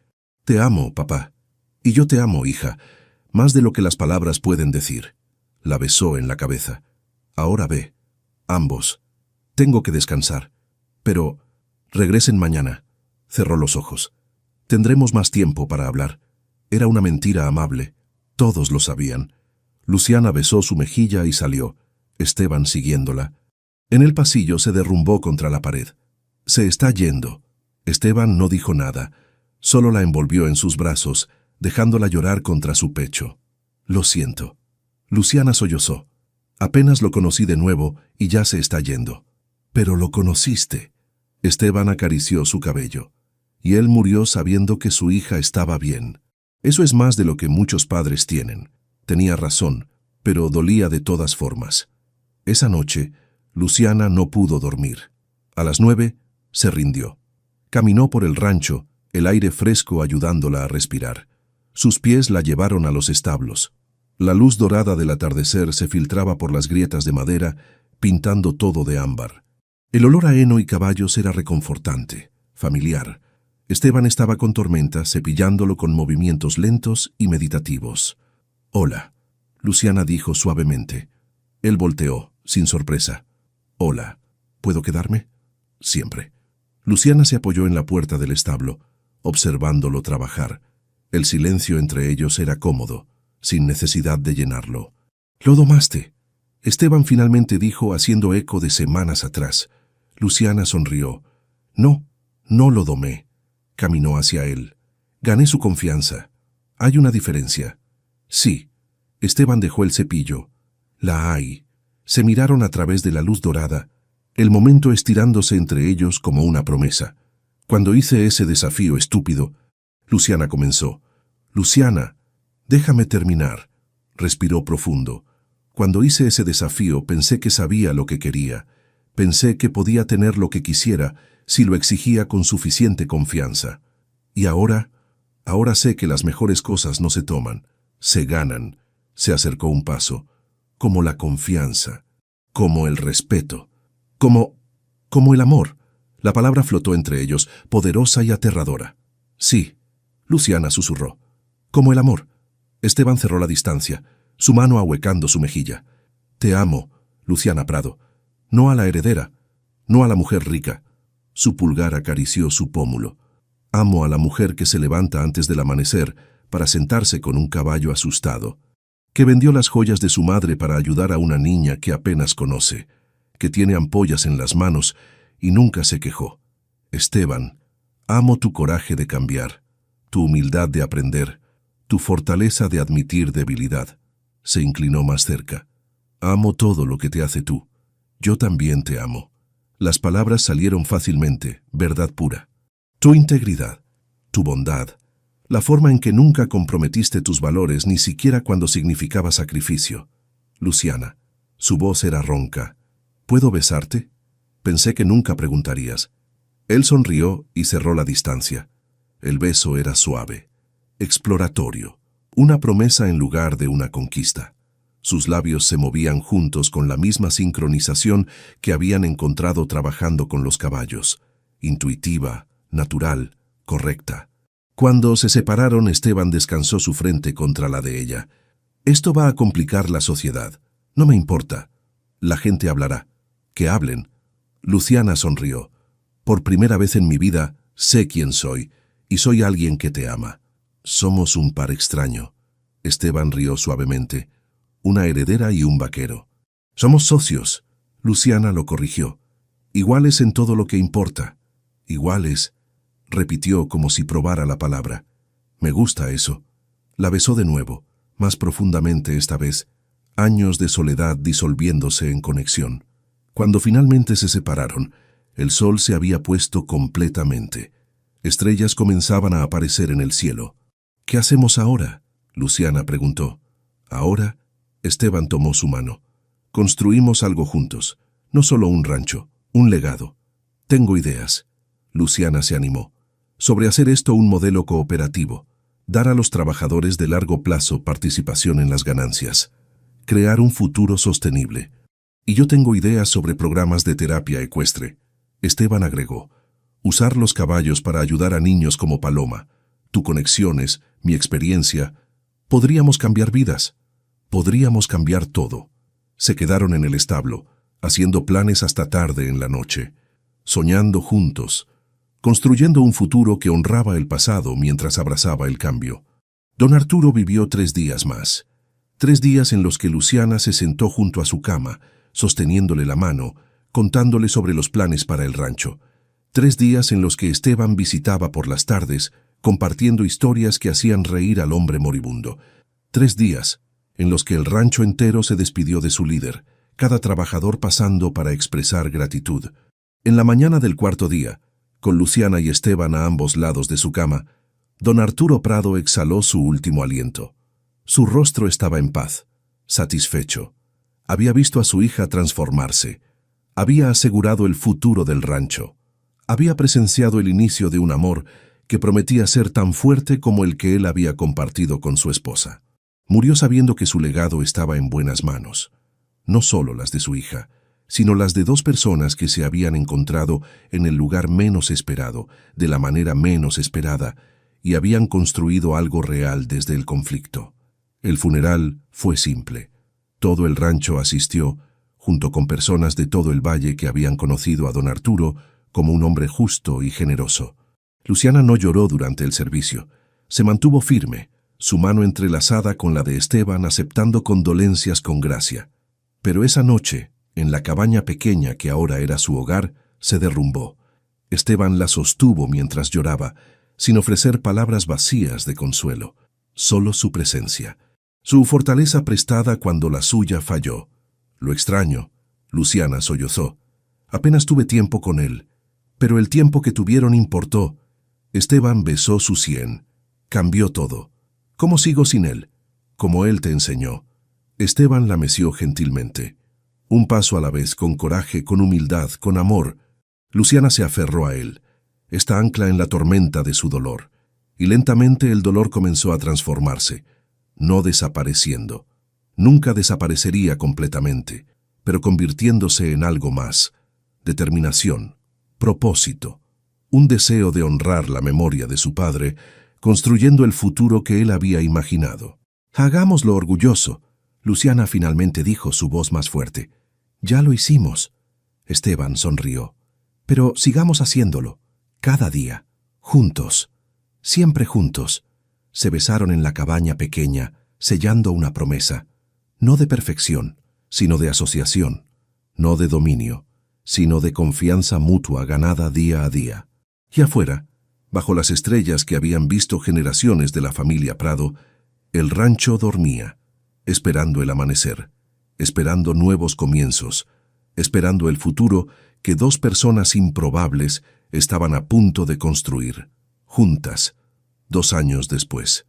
«Te amo, papá. Y yo te amo, hija, más de lo que las palabras pueden decir». La besó en la cabeza. «Ahora ve. Ambos. Tengo que descansar. Pero regresen mañana». Cerró los ojos. «Tendremos más tiempo para hablar». Era una mentira amable. Todos lo sabían. Luciana besó su mejilla y salió, Esteban siguiéndola. En el pasillo se derrumbó contra la pared. «Se está yendo». Esteban no dijo nada, solo la envolvió en sus brazos, dejándola llorar contra su pecho. «Lo siento». Luciana sollozó. «Apenas lo conocí de nuevo y ya se está yendo». «Pero lo conociste». Esteban acarició su cabello. «Y él murió sabiendo que su hija estaba bien. Eso es más de lo que muchos padres tienen». Tenía razón, pero dolía de todas formas. Esa noche, Luciana no pudo dormir. A las 9, se rindió. Caminó por el rancho, el aire fresco ayudándola a respirar. Sus pies la llevaron a los establos. La luz dorada del atardecer se filtraba por las grietas de madera, pintando todo de ámbar. El olor a heno y caballos era reconfortante, familiar. Esteban estaba con Tormenta, cepillándolo con movimientos lentos y meditativos. «Hola», Luciana dijo suavemente. Él volteó, sin sorpresa. «Hola, ¿puedo quedarme?» «Siempre». Luciana se apoyó en la puerta del establo, observándolo trabajar. El silencio entre ellos era cómodo, sin necesidad de llenarlo. «Lo domaste», Esteban finalmente dijo, haciendo eco de semanas atrás. Luciana sonrió. «No, no lo domé». Caminó hacia él. «Gané su confianza. Hay una diferencia». «Sí». Esteban dejó el cepillo. «La hay». Se miraron a través de la luz dorada, el momento estirándose entre ellos como una promesa. «Cuando hice ese desafío estúpido», Luciana comenzó. «Luciana, déjame terminar». Respiró profundo. «Cuando hice ese desafío pensé que sabía lo que quería. Pensé que podía tener lo que quisiera si lo exigía con suficiente confianza. Y ahora sé que las mejores cosas no se toman, se ganan». Se acercó un paso. «Como la confianza, como el respeto, como el amor». La palabra flotó entre ellos, poderosa y aterradora. «Sí», Luciana susurró. «Como el amor». Esteban cerró la distancia, su mano ahuecando su mejilla. «Te amo, Luciana Prado. No a la heredera, no a la mujer rica». Su pulgar acarició su pómulo. «Amo a la mujer que se levanta antes del amanecer para sentarse con un caballo asustado, que vendió las joyas de su madre para ayudar a una niña que apenas conoce, que tiene ampollas en las manos y nunca se quejó. Esteban, amo tu coraje de cambiar, tu humildad de aprender, tu fortaleza de admitir debilidad». Se inclinó más cerca. «Amo todo lo que te hace tú. Yo también te amo». Las palabras salieron fácilmente, verdad pura. Tu integridad, tu bondad, la forma en que nunca comprometiste tus valores ni siquiera cuando significaba sacrificio. Luciana, su voz era ronca. «¿Puedo besarte?» Pensé que nunca preguntarías. Él sonrió y cerró la distancia. El beso era suave, exploratorio, una promesa en lugar de una conquista. Sus labios se movían juntos con la misma sincronización que habían encontrado trabajando con los caballos. Intuitiva, natural, correcta. Cuando se separaron, Esteban descansó su frente contra la de ella. «Esto va a complicar la sociedad. No me importa. La gente hablará. Que hablen». Luciana sonrió. «Por primera vez en mi vida, sé quién soy, y soy alguien que te ama. Somos un par extraño». Esteban rió suavemente. «Una heredera y un vaquero». «Somos socios», Luciana lo corrigió. «Iguales en todo lo que importa». «Iguales», repitió como si probara la palabra. «Me gusta eso». La besó de nuevo, más profundamente esta vez, años de soledad disolviéndose en conexión. Cuando finalmente se separaron, el sol se había puesto completamente. Estrellas comenzaban a aparecer en el cielo. «¿Qué hacemos ahora?», Luciana preguntó. «Ahora», Esteban tomó su mano. «Construimos algo juntos, no solo un rancho, un legado». «Tengo ideas». Luciana se animó. «Sobre hacer esto un modelo cooperativo, dar a los trabajadores de largo plazo participación en las ganancias, crear un futuro sostenible. Y yo tengo ideas sobre programas de terapia ecuestre». Esteban agregó. «Usar los caballos para ayudar a niños como Paloma. Tu conexiones, mi experiencia. Podríamos cambiar vidas. Podríamos cambiar todo». Se quedaron en el establo, haciendo planes hasta tarde en la noche, soñando juntos, construyendo un futuro que honraba el pasado mientras abrazaba el cambio. Don Arturo vivió 3 días más. 3 días en los que Luciana se sentó junto a su cama, sosteniéndole la mano, contándole sobre los planes para el rancho. 3 días en los que Esteban visitaba por las tardes, compartiendo historias que hacían reír al hombre moribundo. 3 días en los que el rancho entero se despidió de su líder, cada trabajador pasando para expresar gratitud. En la mañana del 4.º día, con Luciana y Esteban a ambos lados de su cama, don Arturo Prado exhaló su último aliento. Su rostro estaba en paz, satisfecho. Había visto a su hija transformarse. Había asegurado el futuro del rancho. Había presenciado el inicio de un amor que prometía ser tan fuerte como el que él había compartido con su esposa. Murió sabiendo que su legado estaba en buenas manos. No solo las de su hija, sino las de 2 personas que se habían encontrado en el lugar menos esperado, de la manera menos esperada, y habían construido algo real desde el conflicto. El funeral fue simple. Todo el rancho asistió, junto con personas de todo el valle que habían conocido a don Arturo como un hombre justo y generoso. Luciana no lloró durante el servicio. Se mantuvo firme, su mano entrelazada con la de Esteban, aceptando condolencias con gracia. Pero esa noche, en la cabaña pequeña que ahora era su hogar, se derrumbó. Esteban la sostuvo mientras lloraba, sin ofrecer palabras vacías de consuelo, solo su presencia. Su fortaleza prestada cuando la suya falló. Lo extraño, Luciana sollozó. Apenas tuve tiempo con él, pero el tiempo que tuvieron importó. Esteban besó su sien. Cambió todo. ¿Cómo sigo sin él? Como él te enseñó. Esteban la meció gentilmente. Un paso a la vez, con coraje, con humildad, con amor. Luciana se aferró a él, esta ancla en la tormenta de su dolor. Y lentamente el dolor comenzó a transformarse, no desapareciendo. Nunca desaparecería completamente, pero convirtiéndose en algo más. Determinación, propósito, un deseo de honrar la memoria de su padre, construyendo el futuro que él había imaginado. Hagámoslo orgulloso, Luciana finalmente dijo, su voz más fuerte. Ya lo hicimos. Esteban sonrió. Pero sigamos haciéndolo, cada día, juntos, siempre juntos. Se besaron en la cabaña pequeña, sellando una promesa, no de perfección, sino de asociación, no de dominio, sino de confianza mutua ganada día a día. Y afuera, bajo las estrellas que habían visto generaciones de la familia Prado, el rancho dormía, esperando el amanecer, esperando nuevos comienzos, esperando el futuro que dos personas improbables estaban a punto de construir, juntas. 2 años después,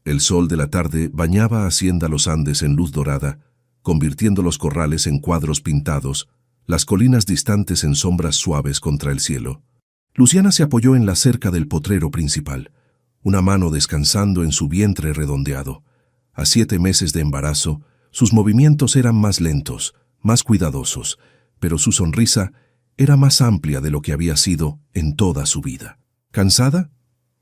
el sol de la tarde bañaba Hacienda Los Andes en luz dorada, convirtiendo los corrales en cuadros pintados, las colinas distantes en sombras suaves contra el cielo. Luciana se apoyó en la cerca del potrero principal, una mano descansando en su vientre redondeado. A 7 meses de embarazo, sus movimientos eran más lentos, más cuidadosos, pero su sonrisa era más amplia de lo que había sido en toda su vida. ¿Cansada?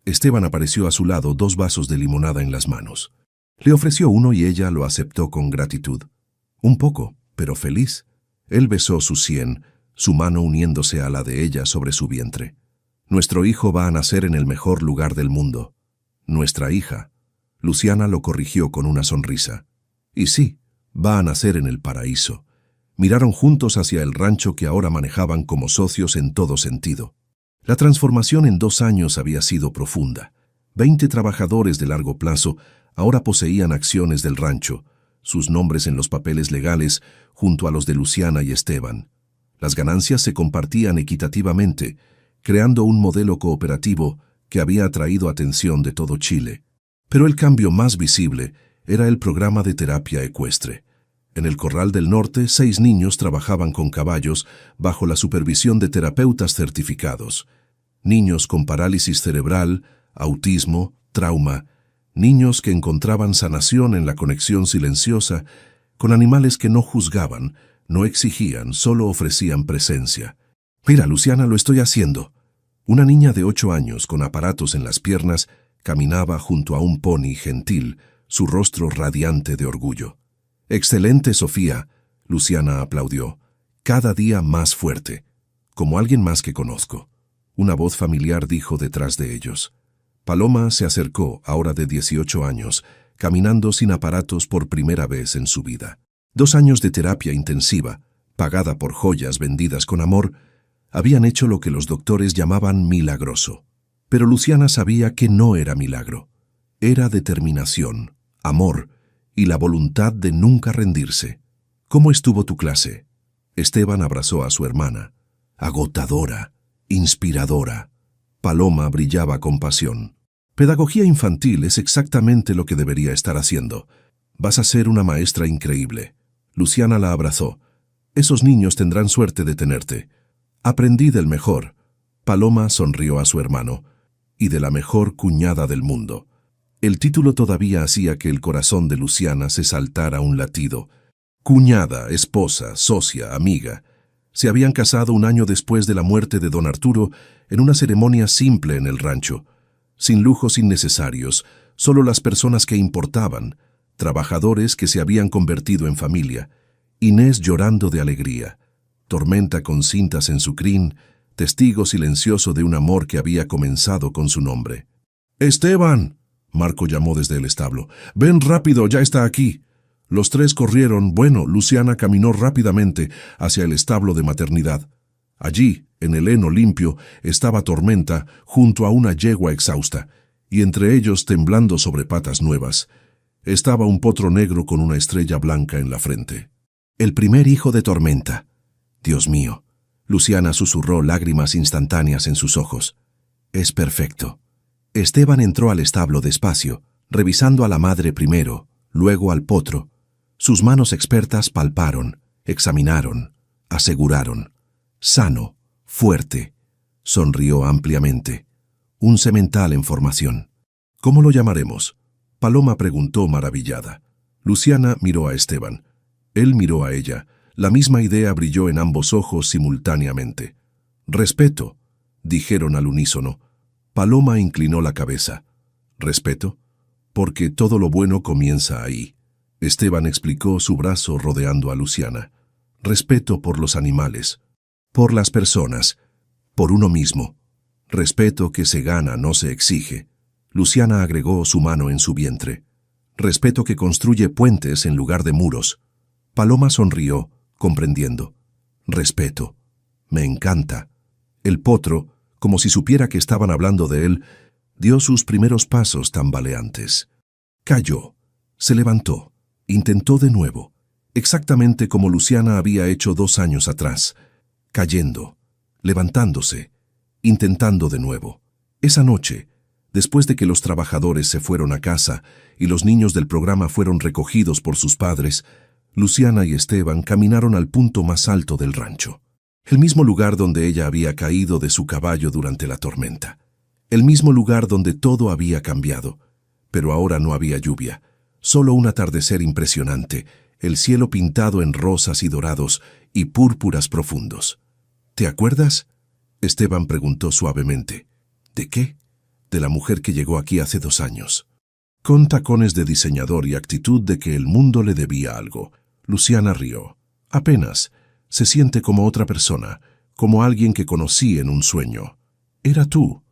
Esteban apareció a su lado, 2 vasos de limonada en las manos. Le ofreció uno y ella lo aceptó con gratitud. Un poco, pero feliz. Él besó su sien, su mano uniéndose a la de ella sobre su vientre. Nuestro hijo va a nacer en el mejor lugar del mundo. Nuestra hija. Luciana lo corrigió con una sonrisa. Y sí, va a nacer en el paraíso. Miraron juntos hacia el rancho que ahora manejaban como socios en todo sentido. La transformación en 2 años había sido profunda. 20 trabajadores de largo plazo ahora poseían acciones del rancho, sus nombres en los papeles legales junto a los de Luciana y Esteban. Las ganancias se compartían equitativamente, creando un modelo cooperativo que había atraído atención de todo Chile. Pero el cambio más visible era el programa de terapia ecuestre. En el Corral del Norte, 6 niños trabajaban con caballos bajo la supervisión de terapeutas certificados. Niños con parálisis cerebral, autismo, trauma, niños que encontraban sanación en la conexión silenciosa con animales que no juzgaban, no exigían, solo ofrecían presencia. «Mira, Luciana, lo estoy haciendo». Una niña de 8 años con aparatos en las piernas caminaba junto a un pony gentil, su rostro radiante de orgullo. «Excelente, Sofía», Luciana aplaudió. «Cada día más fuerte, como alguien más que conozco». Una voz familiar dijo detrás de ellos. Paloma se acercó, ahora de 18 años, caminando sin aparatos por primera vez en su vida. 2 años de terapia intensiva, pagada por joyas vendidas con amor, habían hecho lo que los doctores llamaban milagroso. Pero Luciana sabía que no era milagro. Era determinación, amor y la voluntad de nunca rendirse. «¿Cómo estuvo tu clase?» Esteban abrazó a su hermana. «Agotadora, inspiradora». Paloma brillaba con pasión. «Pedagogía infantil es exactamente lo que debería estar haciendo. Vas a ser una maestra increíble». Luciana la abrazó. «Esos niños tendrán suerte de tenerte». «Aprendí del mejor». Paloma sonrió a su hermano. «Y de la mejor cuñada del mundo». El título todavía hacía que el corazón de Luciana se saltara un latido. Cuñada, esposa, socia, amiga. Se habían casado 1 año después de la muerte de don Arturo en una ceremonia simple en el rancho, sin lujos innecesarios, solo las personas que importaban, trabajadores que se habían convertido en familia, Inés llorando de alegría, Tormenta con cintas en su crin, testigo silencioso de un amor que había comenzado con su nombre. «¡Esteban!», Marco llamó desde el establo. «Ven rápido, ya está aquí». Los tres corrieron. Luciana caminó rápidamente hacia el establo de maternidad. Allí, en el heno limpio, estaba Tormenta junto a una yegua exhausta, y entre ellos, temblando sobre patas nuevas, estaba un potro negro con una estrella blanca en la frente. El primer hijo de Tormenta. Dios mío. Luciana susurró, lágrimas instantáneas en sus ojos. Es perfecto. Esteban entró al establo despacio, revisando a la madre primero, luego al potro. Sus manos expertas palparon, examinaron, aseguraron. Sano, fuerte. Sonrió ampliamente. Un semental en formación. ¿Cómo lo llamaremos? Paloma preguntó maravillada. Luciana miró a Esteban. Él miró a ella. La misma idea brilló en ambos ojos simultáneamente. «Respeto», dijeron al unísono. Paloma inclinó la cabeza. «¿Respeto? Porque todo lo bueno comienza ahí». Esteban explicó, su brazo rodeando a Luciana. «Respeto por los animales, por las personas, por uno mismo. Respeto que se gana, no se exige». Luciana agregó su mano en su vientre. «Respeto que construye puentes en lugar de muros». Paloma sonrió, comprendiendo. «Respeto. Me encanta». El potro, como si supiera que estaban hablando de él, dio sus primeros pasos tambaleantes. Cayó. Se levantó. Intentó de nuevo. Exactamente como Luciana había hecho 2 años atrás. Cayendo. Levantándose. Intentando de nuevo. Esa noche, después de que los trabajadores se fueron a casa y los niños del programa fueron recogidos por sus padres, Luciana y Esteban caminaron al punto más alto del rancho. El mismo lugar donde ella había caído de su caballo durante la tormenta. El mismo lugar donde todo había cambiado. Pero ahora no había lluvia. Solo un atardecer impresionante, el cielo pintado en rosas y dorados y púrpuras profundos. ¿Te acuerdas?, Esteban preguntó suavemente. ¿De qué? De la mujer que llegó aquí hace 2 años. Con tacones de diseñador y actitud de que el mundo le debía algo. Luciana rió. Apenas. Se siente como otra persona, como alguien que conocí en un sueño. Era tú.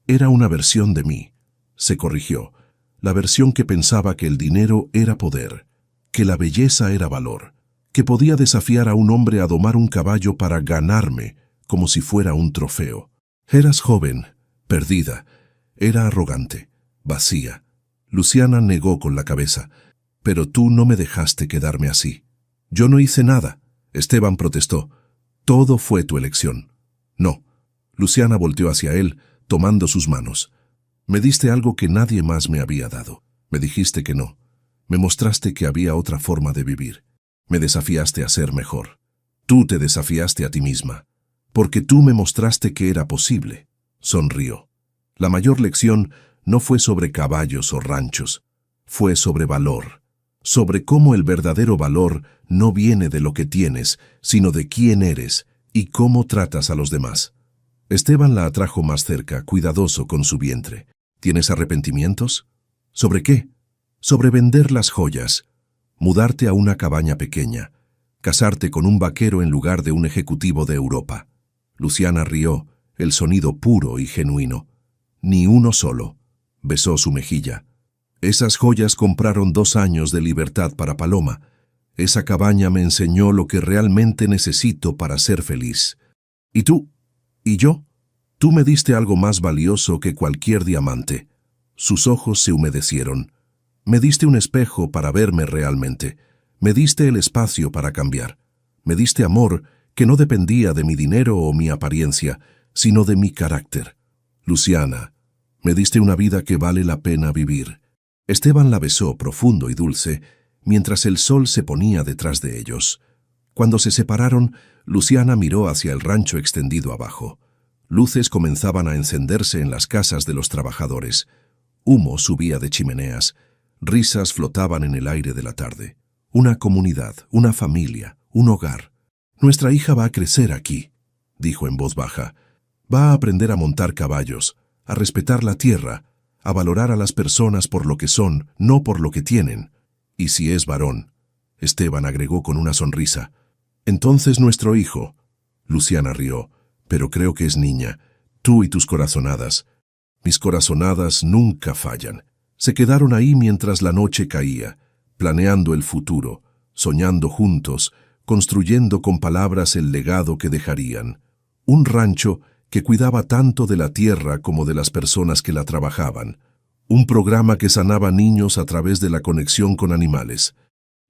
Era una versión de mí. Se corrigió. La versión que pensaba que el dinero era poder, que la belleza era valor, que podía desafiar a un hombre a domar un caballo para ganarme como si fuera un trofeo. Eras joven, perdida. Era arrogante, vacía. Luciana negó con la cabeza. Pero tú no me dejaste quedarme así. Yo no hice nada. Esteban protestó. Todo fue tu elección. No. Luciana volteó hacia él, tomando sus manos. Me diste algo que nadie más me había dado. Me dijiste que no. Me mostraste que había otra forma de vivir. Me desafiaste a ser mejor. Tú te desafiaste a ti misma. Porque tú me mostraste que era posible. Sonrió. La mayor lección no fue sobre caballos o ranchos. Fue sobre valor. Sobre cómo el verdadero valor no viene de lo que tienes, sino de quién eres y cómo tratas a los demás. Esteban la atrajo más cerca, cuidadoso con su vientre. ¿Tienes arrepentimientos? ¿Sobre qué? Sobre vender las joyas, mudarte a una cabaña pequeña, casarte con un vaquero en lugar de un ejecutivo de Europa. Luciana rió, el sonido puro y genuino. Ni uno solo. Besó su mejilla. Esas joyas compraron 2 años de libertad para Paloma. Esa cabaña me enseñó lo que realmente necesito para ser feliz. ¿Y tú? ¿Y yo? Tú me diste algo más valioso que cualquier diamante. Sus ojos se humedecieron. Me diste un espejo para verme realmente. Me diste el espacio para cambiar. Me diste amor que no dependía de mi dinero o mi apariencia, sino de mi carácter. Luciana, me diste una vida que vale la pena vivir. Esteban la besó profundo y dulce, mientras el sol se ponía detrás de ellos. Cuando se separaron, Luciana miró hacia el rancho extendido abajo. Luces comenzaban a encenderse en las casas de los trabajadores. Humo subía de chimeneas. Risas flotaban en el aire de la tarde. Una comunidad, una familia, un hogar. Nuestra hija va a crecer aquí, dijo en voz baja. Va a aprender a montar caballos, a respetar la tierra, a valorar a las personas por lo que son, no por lo que tienen. Y si es varón, Esteban agregó con una sonrisa. Entonces nuestro hijo. Luciana rió. Pero creo que es niña. Tú y tus corazonadas. Mis corazonadas nunca fallan. Se quedaron ahí mientras la noche caía, planeando el futuro, soñando juntos, construyendo con palabras el legado que dejarían. Un rancho que cuidaba tanto de la tierra como de las personas que la trabajaban. Un programa que sanaba niños a través de la conexión con animales.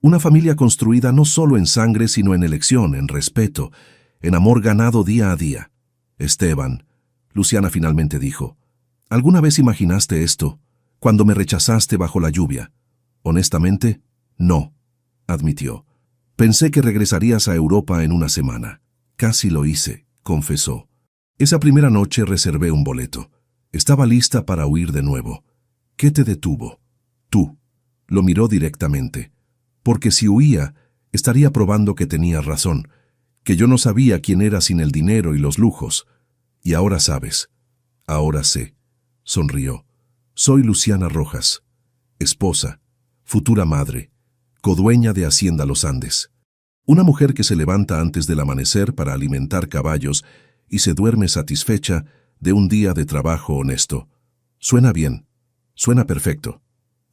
Una familia construida no solo en sangre, sino en elección, en respeto, en amor ganado día a día. Esteban, Luciana finalmente dijo, ¿alguna vez imaginaste esto, cuando me rechazaste bajo la lluvia? Honestamente, no, admitió. Pensé que regresarías a Europa en una semana. Casi lo hice, confesó. Esa primera noche reservé un boleto. Estaba lista para huir de nuevo. ¿Qué te detuvo? Tú. Lo miró directamente. Porque si huía, estaría probando que tenía razón, que yo no sabía quién era sin el dinero y los lujos. Y ahora sabes. Ahora sé. Sonrió. Soy Luciana Rojas, esposa, futura madre, codueña de Hacienda Los Andes. Una mujer que se levanta antes del amanecer para alimentar caballos y se duerme satisfecha de un día de trabajo honesto. Suena bien. Suena perfecto.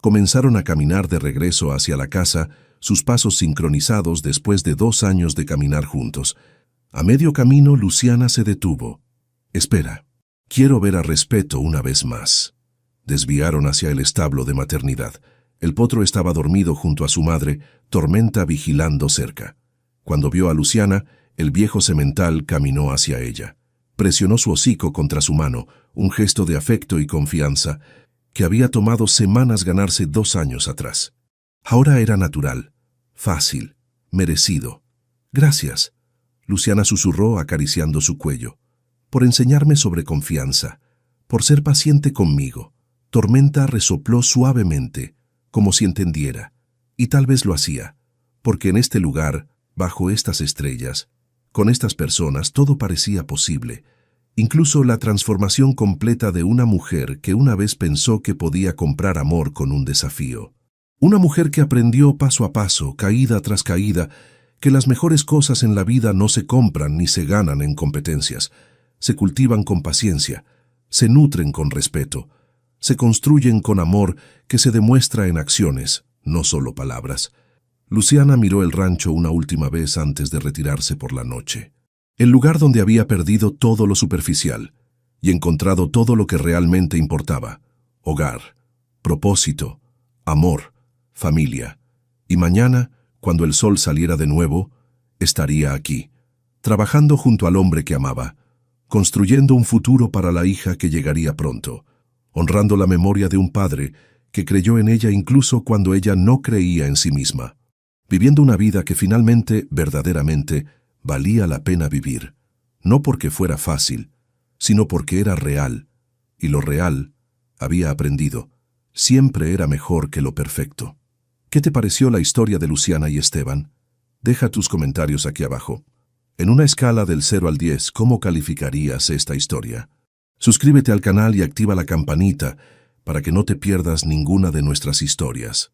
Comenzaron a caminar de regreso hacia la casa, sus pasos sincronizados después de 2 años de caminar juntos. A medio camino, Luciana se detuvo. Espera, quiero ver a Respeto una vez más. Desviaron hacia el establo de maternidad. El potro estaba dormido junto a su madre, Tormenta vigilando cerca. Cuando vio a Luciana, el viejo semental caminó hacia ella. Presionó su hocico contra su mano, un gesto de afecto y confianza que había tomado semanas ganarse 2 años atrás. Ahora era natural, fácil, merecido. Gracias, Luciana susurró acariciando su cuello, por enseñarme sobre confianza, por ser paciente conmigo. Tormenta resopló suavemente, como si entendiera, y tal vez lo hacía, porque en este lugar, bajo estas estrellas, con estas personas, todo parecía posible, incluso la transformación completa de una mujer que una vez pensó que podía comprar amor con un desafío. Una mujer que aprendió paso a paso, caída tras caída, que las mejores cosas en la vida no se compran ni se ganan en competencias, se cultivan con paciencia, se nutren con respeto, se construyen con amor que se demuestra en acciones, no solo palabras. Luciana miró el rancho una última vez antes de retirarse por la noche. El lugar donde había perdido todo lo superficial y encontrado todo lo que realmente importaba. Hogar, propósito, amor, familia. Y mañana, cuando el sol saliera de nuevo, estaría aquí, trabajando junto al hombre que amaba, construyendo un futuro para la hija que llegaría pronto, honrando la memoria de un padre que creyó en ella incluso cuando ella no creía en sí misma, viviendo una vida que finalmente, verdaderamente, valía la pena vivir, no porque fuera fácil, sino porque era real, y lo real, había aprendido, siempre era mejor que lo perfecto. ¿Qué te pareció la historia de Luciana y Esteban? Deja tus comentarios aquí abajo. En una escala del 0 al 10, ¿cómo calificarías esta historia? Suscríbete al canal y activa la campanita para que no te pierdas ninguna de nuestras historias.